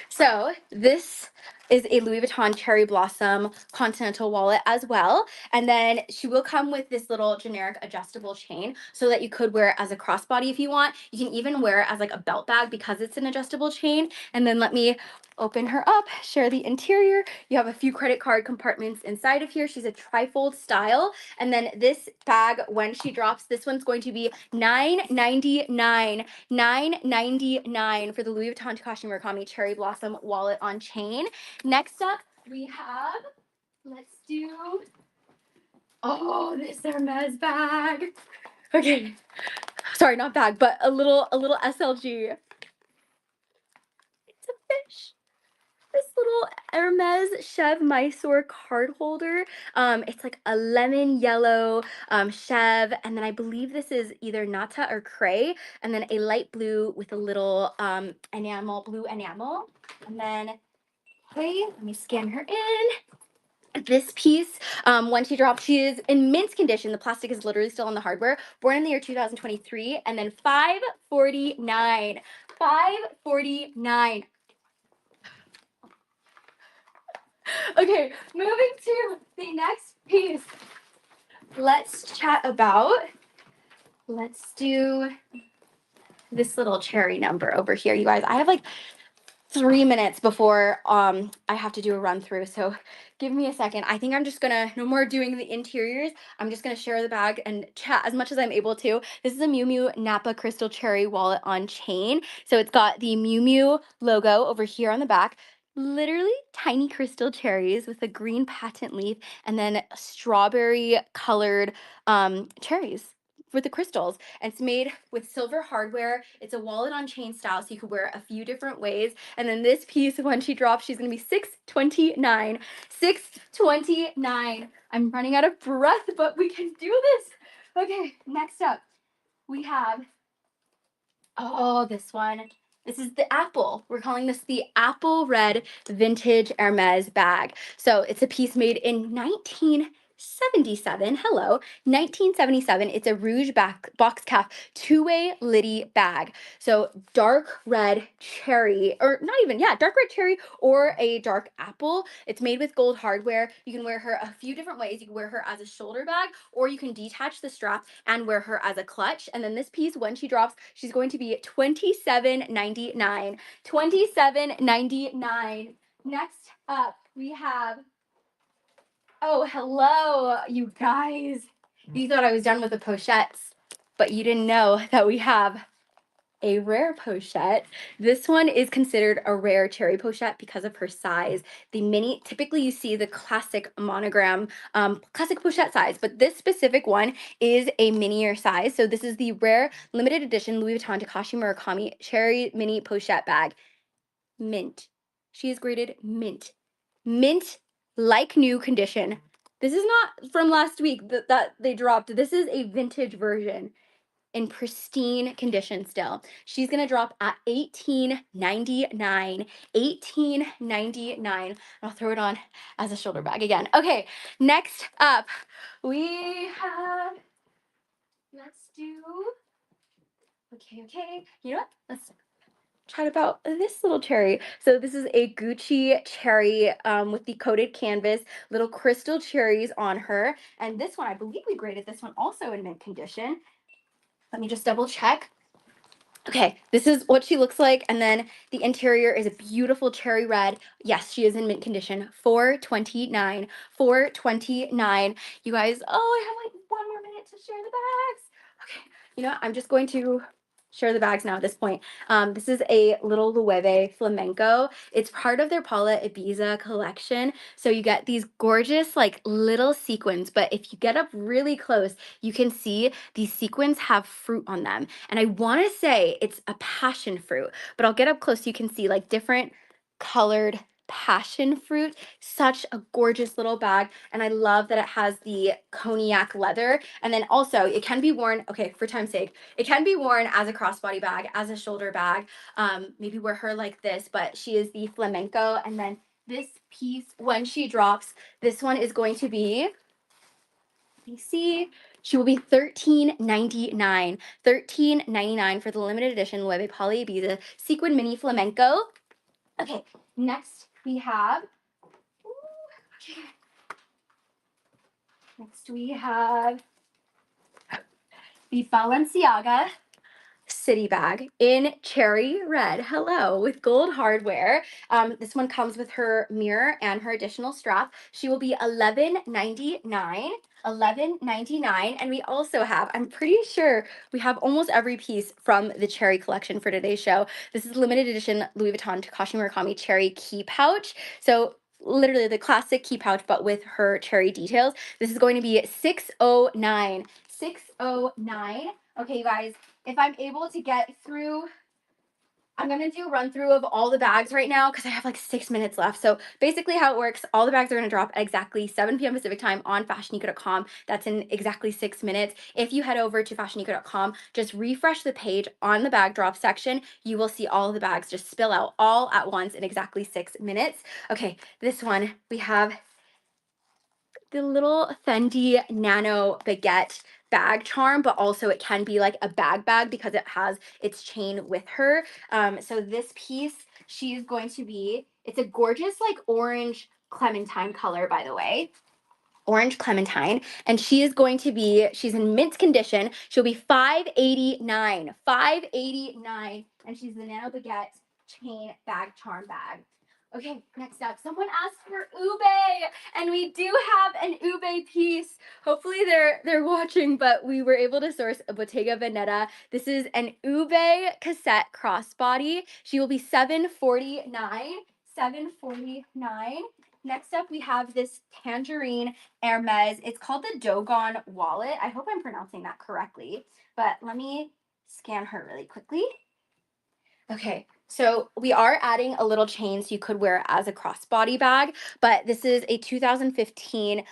so this is a Louis Vuitton Cherry Blossom Continental wallet as well. And then she will come with this little generic adjustable chain so that you could wear it as a crossbody if you want. You can even wear it as like a belt bag because it's an adjustable chain. And then let me open her up, share the interior. You have a few credit card compartments inside of here. She's a trifold style. And then this bag, when she drops, this one's going to be $9.99. $9.99 for the Louis Vuitton Takashi Murakami Cherry Blossom wallet on chain. Next up, we have, let's do, oh, this Hermes bag. Okay, sorry, not bag, but a little SLG. It's a fish. This little Hermes Chev Mysore card holder. It's like a lemon yellow Chev, and then I believe this is either Nata or Cray, and then a light blue with a little blue enamel. And then, okay, let me scan her in. This piece, when she dropped, she is in mint condition. The plastic is literally still on the hardware. Born in the year 2023, and then $549. $549. Okay, moving to the next piece. Let's do this little cherry number over here, you guys. I have like 3 minutes before I have to do a run through. So give me a second. I think I'm just gonna, no more doing the interiors. I'm just gonna share the bag and chat as much as I'm able to. This is a Miu Miu Napa Crystal Cherry wallet on chain. So it's got the Miu Miu logo over here on the back. Literally tiny crystal cherries with a green patent leaf and then strawberry colored cherries with the crystals. And it's made with silver hardware. It's a wallet on chain style, so you could wear it a few different ways. And then this piece, when she drops, she's gonna be $629. $629. I'm running out of breath, but we can do this. Okay, next up, we have, oh, this one. This is the apple. We're calling this the apple red vintage Hermes bag. So it's a piece made in 1977. Hello, 1977. It's a rouge box cap two-way liddy bag. So dark red cherry, or not even, yeah, dark red cherry or a dark apple. It's made with gold hardware. You can wear her a few different ways. You can wear her as a shoulder bag, or you can detach the strap and wear her as a clutch. And then this piece, when she drops, she's going to be $27.99. $27.99. Next up, we have, oh, hello, you guys. You thought I was done with the pochettes, but you didn't know that we have a rare pochette. This one is considered a rare cherry pochette because of her size. The mini, typically you see the classic monogram, classic pochette size, but this specific one is a minier size. So this is the rare limited edition Louis Vuitton Takashi Murakami cherry mini pochette bag. Mint. She is graded mint. Mint like new condition. This is not from last week that they dropped. This is a vintage version in pristine condition still. She's gonna drop at $18.99. $18.99. I'll throw it on as a shoulder bag again. Okay, next up, we have, let's do, okay. You know what? Let's chat about this little cherry. So this is a Gucci cherry with the coated canvas, little crystal cherries on her. And this one, I believe we graded this one also in mint condition. Let me just double check. Okay, this is what she looks like, and then the interior is a beautiful cherry red. Yes, she is in mint condition. $429. $429. You guys, oh, I have like 1 more minute to share the bags. Okay, you know what? I'm just going to share the bags now at this point. This is a little Loewe flamenco. It's part of their Paula Ibiza collection. So you get these gorgeous like little sequins, but if you get up really close, you can see these sequins have fruit on them. And I want to say it's a passion fruit, but I'll get up close so you can see like different colored passion fruit. Such a gorgeous little bag, and I love that it has the cognac leather. And then also it can be worn, okay, for time's sake, it can be worn as a crossbody bag, as a shoulder bag, maybe wear her like this, but she is the flamenco. And then this piece, when she drops, this one is going to be, let me see, she will be $13.99. $13.99 for the limited edition Loewe Poly Ibiza Sequin Mini Flamenco. Okay, next we have, okay. Next we have the Balenciaga City bag in cherry red. Hello, with gold hardware. This one comes with her mirror and her additional strap. She will be $11.99. $11.99. And we also have, I'm pretty sure we have almost every piece from the cherry collection for today's show. This is limited edition Louis Vuitton Takashi Murakami cherry key pouch. So literally the classic key pouch, but with her cherry details. This is going to be $609. $609. Okay, you guys, if I'm able to get through I'm gonna do a run through of all the bags right now because I have like 6 minutes left. So basically, how it works, all the bags are gonna drop at exactly 7 p.m. Pacific time on FashionNica.com. That's in exactly 6 minutes. If you head over to FashionNica.com, just refresh the page on the bag drop section. You will see all of the bags just spill out all at once in exactly 6 minutes. Okay, this one we have the little Fendi Nano Baguette bag charm, but also it can be like a bag because it has its chain with her. So this piece, she's going to be, it's a gorgeous like orange clementine color, by the way. Orange clementine, and she is going to be, she's in mint condition. She'll be 589, 589, and she's the Nano Baguette chain bag charm bag. Okay, next up, someone asked for ube, and we do have an ube piece. Hopefully they're watching, but we were able to source a Bottega Veneta. This is an ube cassette crossbody. She will be 749, 749. Next up, we have this tangerine Hermes. It's called the Dogon wallet. I hope I'm pronouncing that correctly, but let me scan her really quickly. Okay, so we are adding a little chain so you could wear it as a crossbody bag, but this is a 2015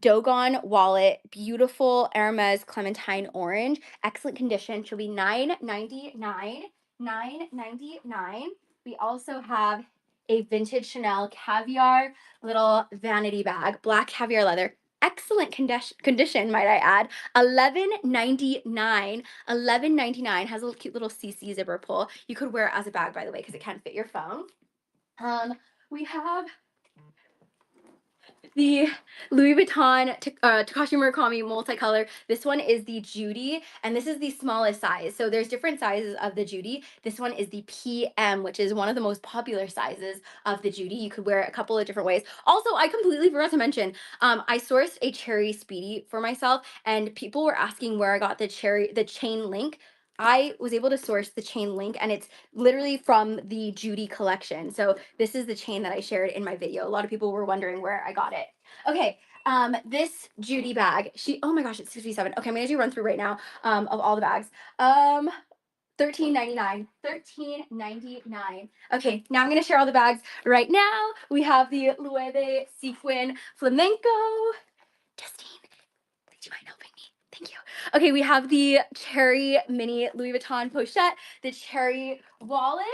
Dogon wallet, beautiful Hermes Clementine orange, excellent condition. She'll be $9.99, $9.99. We also have a vintage Chanel caviar little vanity bag, black caviar leather, excellent condition, might I add. $11.99. $11.99, has a little cute little CC zipper pull. You could wear it as a bag, by the way, because it can fit your phone. We have the Louis Vuitton Takashi Murakami multicolor. This one is the Judy, and this is the smallest size. So there's different sizes of the Judy. This one is the PM, which is one of the most popular sizes of the Judy. You could wear it a couple of different ways. Also, I completely forgot to mention, I sourced a cherry Speedy for myself, and people were asking where I got the chain link. I was able to source the chain link, and it's literally from the Judy collection. So this is the chain that I shared in my video. A lot of people were wondering where I got it. Okay, this Judy bag, oh my gosh, it's 57. Okay, I'm gonna do a run through right now of all the bags. $13.99, $13.99. Okay, now I'm gonna share all the bags right now. We have the Loewe Sequin Flamenco. Justine, would you mind helping me? Thank you. Okay, we have the cherry mini Louis Vuitton pochette, the cherry wallet.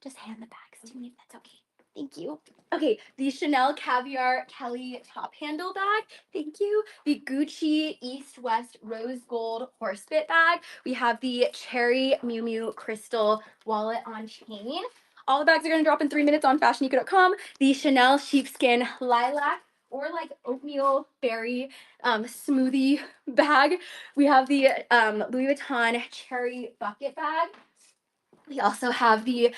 Just hand the bags to me if that's okay. Thank you. Okay, the Chanel Caviar Kelly top handle bag. Thank you. The Gucci East West Rose Gold Horsebit bag. We have the Cherry Miu Miu Crystal wallet on chain. All the bags are going to drop in 3 minutes on FashionNica.com. The Chanel Sheepskin Lilac or like oatmeal berry smoothie bag. We have the Louis Vuitton Cherry Bucket bag. We also have the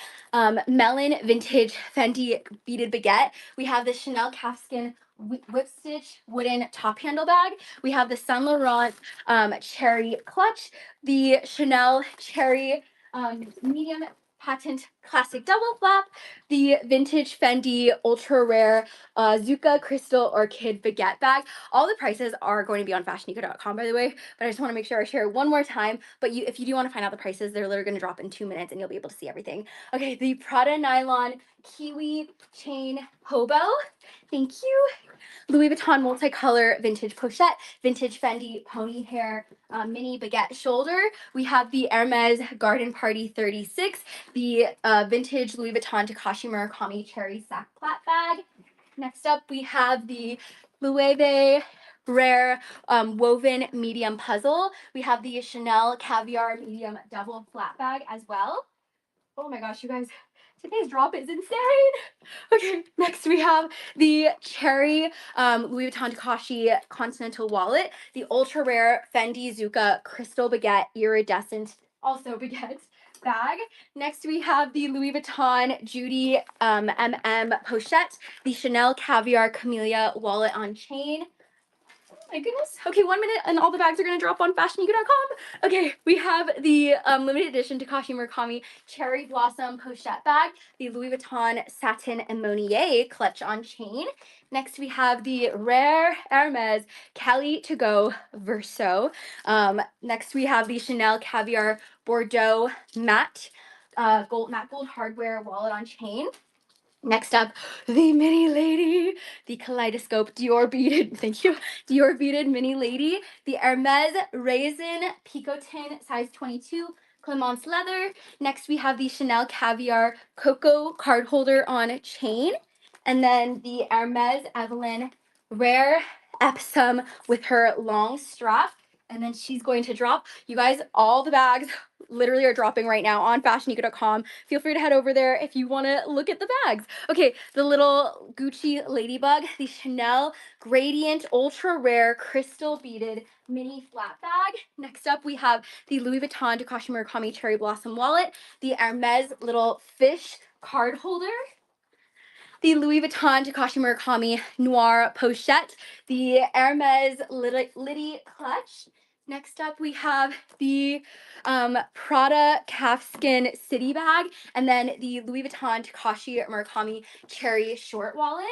Melon Vintage Fenty Beaded Baguette. We have the Chanel Calfskin Whip Stitch Wooden Top Handle Bag. We have the Saint Laurent Cherry Clutch. The Chanel Cherry Medium Patent Classic Double Flap. The Vintage Fendi Ultra Rare Zucca Crystal Orchid Baguette Bag. All the prices are going to be on FashionNica.com, by the way, but I just want to make sure I share one more time. But if you do want to find out the prices, they're literally going to drop in 2 minutes and you'll be able to see everything. Okay, the Prada Nylon Kiwi Chain Hobo. Thank you. Louis Vuitton multicolor vintage pochette, vintage Fendi pony hair mini baguette shoulder. We have the Hermes Garden Party 36, the vintage Louis Vuitton Takashi Murakami cherry sack plat bag. Next up, we have the Loewe Rare woven medium puzzle. We have the Chanel Caviar medium double flat bag as well. Oh my gosh, you guys, today's drop is insane. Okay, next we have the cherry Louis Vuitton Takashi Continental Wallet, the ultra rare Fendi Zucca Crystal Baguette Iridescent, also baguette bag. Next we have the Louis Vuitton Judy MM Pochette, the Chanel Caviar Camellia Wallet on chain. My goodness. Okay, 1 minute and all the bags are gonna drop on FashionNica.com. Okay, we have the limited edition Takashi Murakami Cherry Blossom Pochette bag, the Louis Vuitton Satin and Monier clutch on chain. Next, we have the rare Hermes Cali to Go Verso. Next, we have the Chanel Caviar Bordeaux matte gold hardware wallet on chain. Next up, the mini lady, the kaleidoscope Dior beaded, thank you, Dior beaded mini lady, the Hermes Raisin Picotin size 22 Clemence leather. Next, we have the Chanel Caviar Cocoa card holder on chain. And then the Hermes Evelyn Rare Epsom with her long strap. And then she's going to drop. You guys, all the bags literally are dropping right now on FashionNica.com. Feel free to head over there if you want to look at the bags. Okay, the little Gucci ladybug, the Chanel Gradient Ultra Rare Crystal Beaded Mini Flat Bag. Next up, we have the Louis Vuitton Takashi Murakami Cherry Blossom Wallet, the Hermes little fish card holder, the Louis Vuitton Takashi Murakami Noir Pochette, the Hermes Liddy Clutch. Next up, we have the Prada Calfskin City Bag, and then the Louis Vuitton Takashi Murakami Cherry Short Wallet.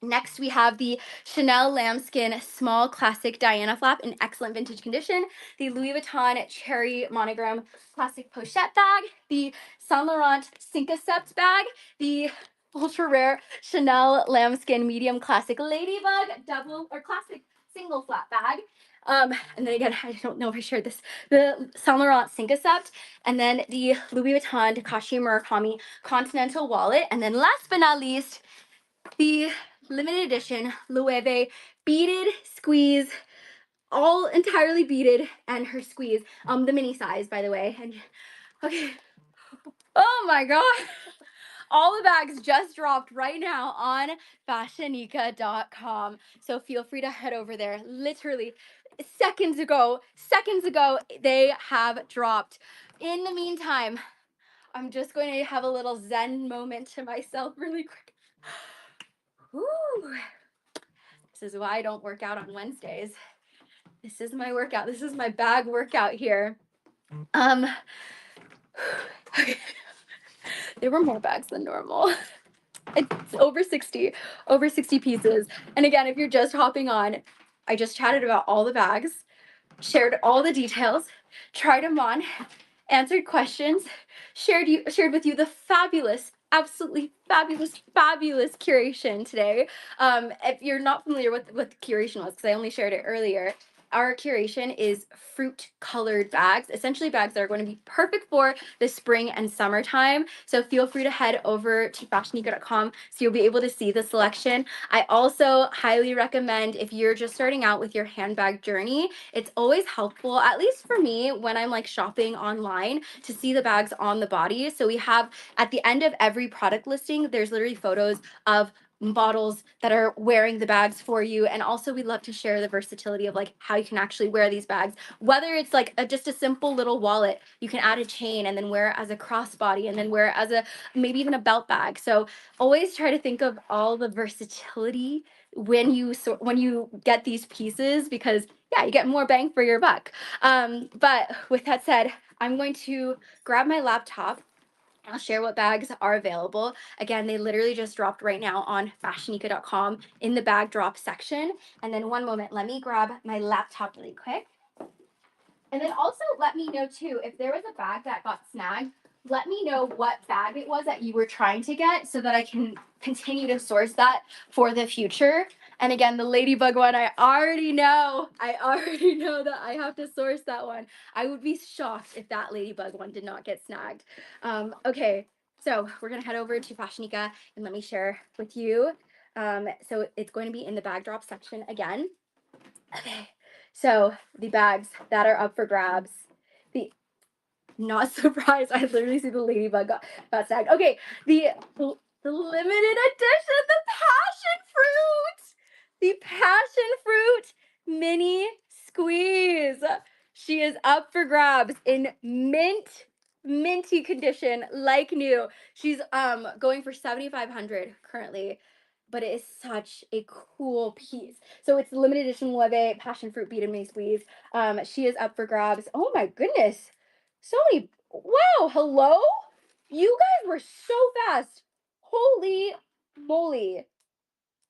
Next, we have the Chanel Lambskin Small Classic Diana Flap in excellent vintage condition, the Louis Vuitton Cherry Monogram Classic Pochette Bag, the Saint Laurent Cinquecept Bag, the ultra rare Chanel Lambskin Medium Classic Ladybug Double or Classic Single Flat Bag. And then again, I don't know if I shared this, the Saint Laurent Cinquecept, and then the Louis Vuitton Takashi Murakami Continental Wallet, and then last but not least, the limited edition Loewe beaded squeeze, all entirely beaded, and her squeeze, the mini size, by the way. And okay, oh my god, all the bags just dropped right now on FashionNica.com. So feel free to head over there. Literally seconds ago, they have dropped. In the meantime, I'm just going to have a little Zen moment to myself really quick. Ooh. This is why I don't work out on Wednesdays. This is my workout. This is my bag workout here. Okay. There were more bags than normal. It's over 60 pieces. And again, if you're just hopping on, I just chatted about all the bags, shared all the details, tried them on, answered questions, shared with you the fabulous, absolutely fabulous curation today. If you're not familiar with what the curation was, because I only shared it earlier, our curation is fruit colored bags, essentially bags that are going to be perfect for the spring and summertime. So feel free to head over to fashionica.com so you'll be able to see the selection. I also highly recommend, if you're just starting out with your handbag journey, it's always helpful, at least for me, when I'm like shopping online, to see the bags on the body. So we have at the end of every product listing, there's literally photos of models that are wearing the bags for you. And also we love to share the versatility of like how you can actually wear these bags, whether it's like just a simple little wallet, you can add a chain and then wear it as a crossbody and then wear it as a maybe even a belt bag. So always try to think of all the versatility when you get these pieces, because yeah, you get more bang for your buck. But with that said, I'm going to grab my laptop. I'll share what bags are available. Again, they literally just dropped right now on fashionica.com in the bag drop section. And then one moment, let me grab my laptop really quick. And then also let me know too, if there was a bag that got snagged, let me know what bag it was that you were trying to get so that I can continue to source that for the future. And again, the ladybug one, I already know that I have to source that one. I would be shocked if that ladybug one did not get snagged. Okay, so we're gonna head over to Fashionica and let me share with you. So it's going to be in the bag drop section again. Okay, so the bags that are up for grabs, the not surprised, I literally see the ladybug got snagged. Okay, the limited edition, the passion fruit mini squeeze. She is up for grabs in minty condition, like new. She's going for 7,500 currently. but it is such a cool piece. So it's the limited edition Loewe passion fruit beaded mini squeeze. She is up for grabs. Oh my goodness. So many. Wow. Hello. You guys were so fast. Holy moly.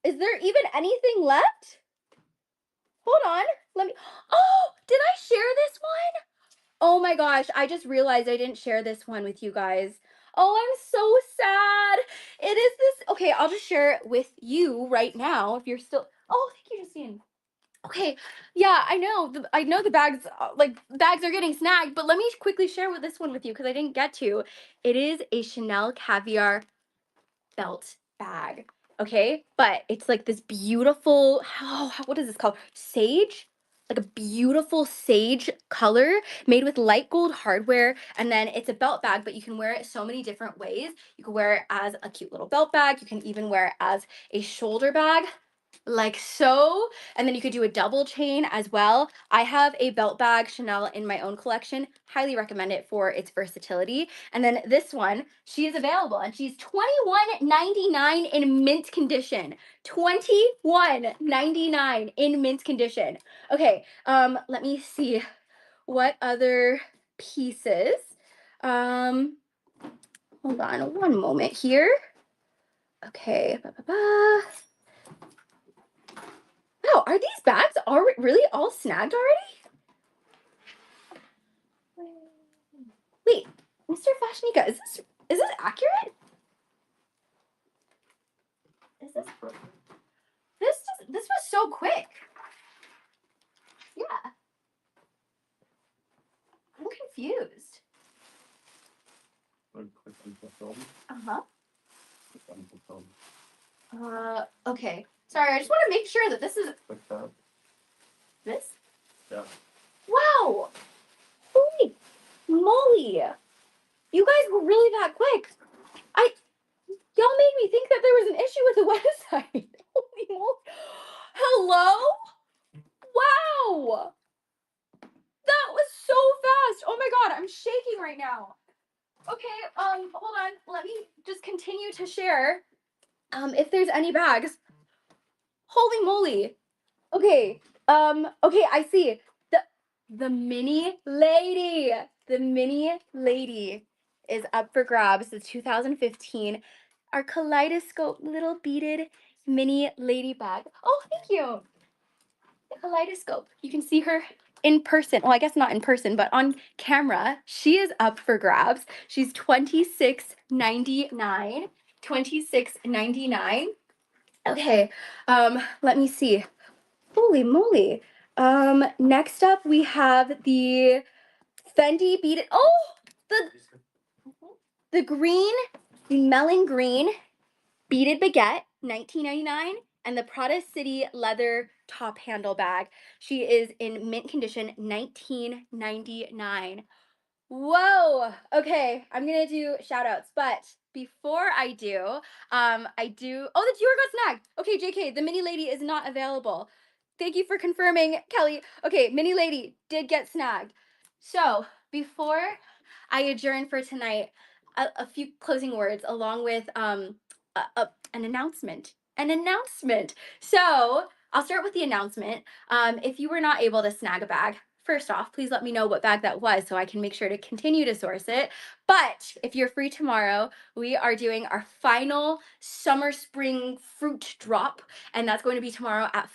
Is there even anything left? Hold on. Let me. Oh, did I share this one? Oh my gosh, I just realized I didn't share this one with you guys. Oh, I'm so sad. It is this. Okay, I'll just share it with you right now if you're still. Oh, thank you, Justine. Okay, yeah, I know. I know the bags, like bags are getting snagged, but let me quickly share with this one with you because I didn't get to. It is a Chanel Caviar belt bag. Okay, but it's like this beautiful, what is this called? Sage? Like a beautiful sage color made with light gold hardware. And then it's a belt bag, but you can wear it so many different ways. You can wear it as a cute little belt bag. You can even wear it as a shoulder bag, like so. And then you could do a double chain as well. I have a belt bag Chanel in my own collection. Highly recommend it for its versatility. And then this one, she is available and she's $21.99 in mint condition. $21.99 in mint condition. Okay, let me see what other pieces. Hold on one moment here. Okay. Oh, are these bags really all snagged already? Wait, Mr. FashionNica, is this accurate? Is this was so quick? Yeah, I'm confused. Uh-huh. Okay. Sorry, I just want to make sure that this is this. Yeah. Wow. Holy moly. You guys were really that quick. Y'all made me think that there was an issue with the website. Holy moly. Hello? Wow. That was so fast. Oh my god, I'm shaking right now. Okay, hold on. Let me just continue to share. If there's any bags. Holy moly. Okay. Okay, I see. The mini lady. The mini lady is up for grabs. The 2015. Our kaleidoscope little beaded mini lady bag. Oh, thank you. The kaleidoscope. You can see her in person. Well, I guess not in person, but on camera. She is up for grabs. She's $26.99. $26.99. Okay. Let me see. Holy moly. Next up we have the Fendi beaded. Oh, the green, the melon green beaded baguette, $19.99, and the Prada City leather top handle bag. She is in mint condition, $19.99. Whoa. Okay, I'm gonna do shout outs, but before I do, oh, the viewer got snagged. Okay, JK, the mini lady is not available. Thank you for confirming, Kelly. Okay, mini lady did get snagged. So before I adjourn for tonight, a few closing words along with an announcement. An announcement. So I'll start with the announcement. If you were not able to snag a bag, first off, please let me know what bag that was so I can make sure to continue to source it. But if you're free tomorrow, we are doing our final summer spring fruit drop, and that's going to be tomorrow at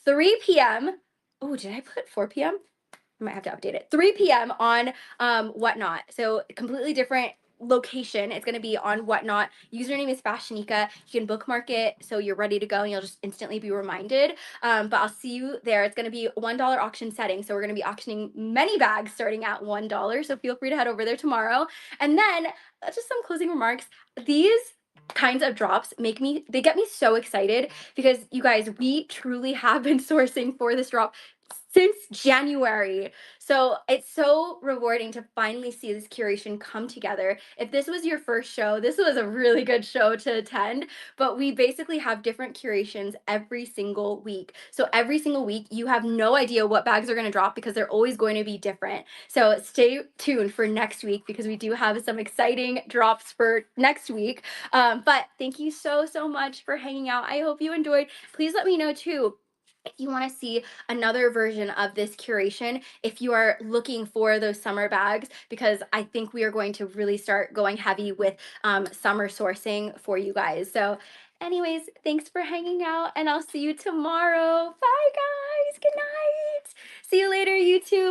3 p.m. Oh, did I put 4 p.m.? I might have to update it. 3 p.m. on Whatnot. So completely different location. It's going to be on Whatnot. Username is FashionNica. You can bookmark it so you're ready to go and you'll just instantly be reminded. But I'll see you there. It's going to be $1 auction setting. So we're going to be auctioning many bags starting at $1. So feel free to head over there tomorrow. And then just some closing remarks. These kinds of drops they get me so excited because you guys, we truly have been sourcing for this drop since January. So it's so rewarding to finally see this curation come together. If this was your first show, this was a really good show to attend. But we basically have different curations every single week. So every single week, you have no idea what bags are going to drop because they're always going to be different. So stay tuned for next week because we do have some exciting drops for next week. But thank you so, so much for hanging out. I hope you enjoyed. Please let me know too if you want to see another version of this curation, if you are looking for those summer bags, because I think we are going to really start going heavy with summer sourcing for you guys. So anyways, thanks for hanging out and I'll see you tomorrow. Bye guys. Good night. See you later, YouTube.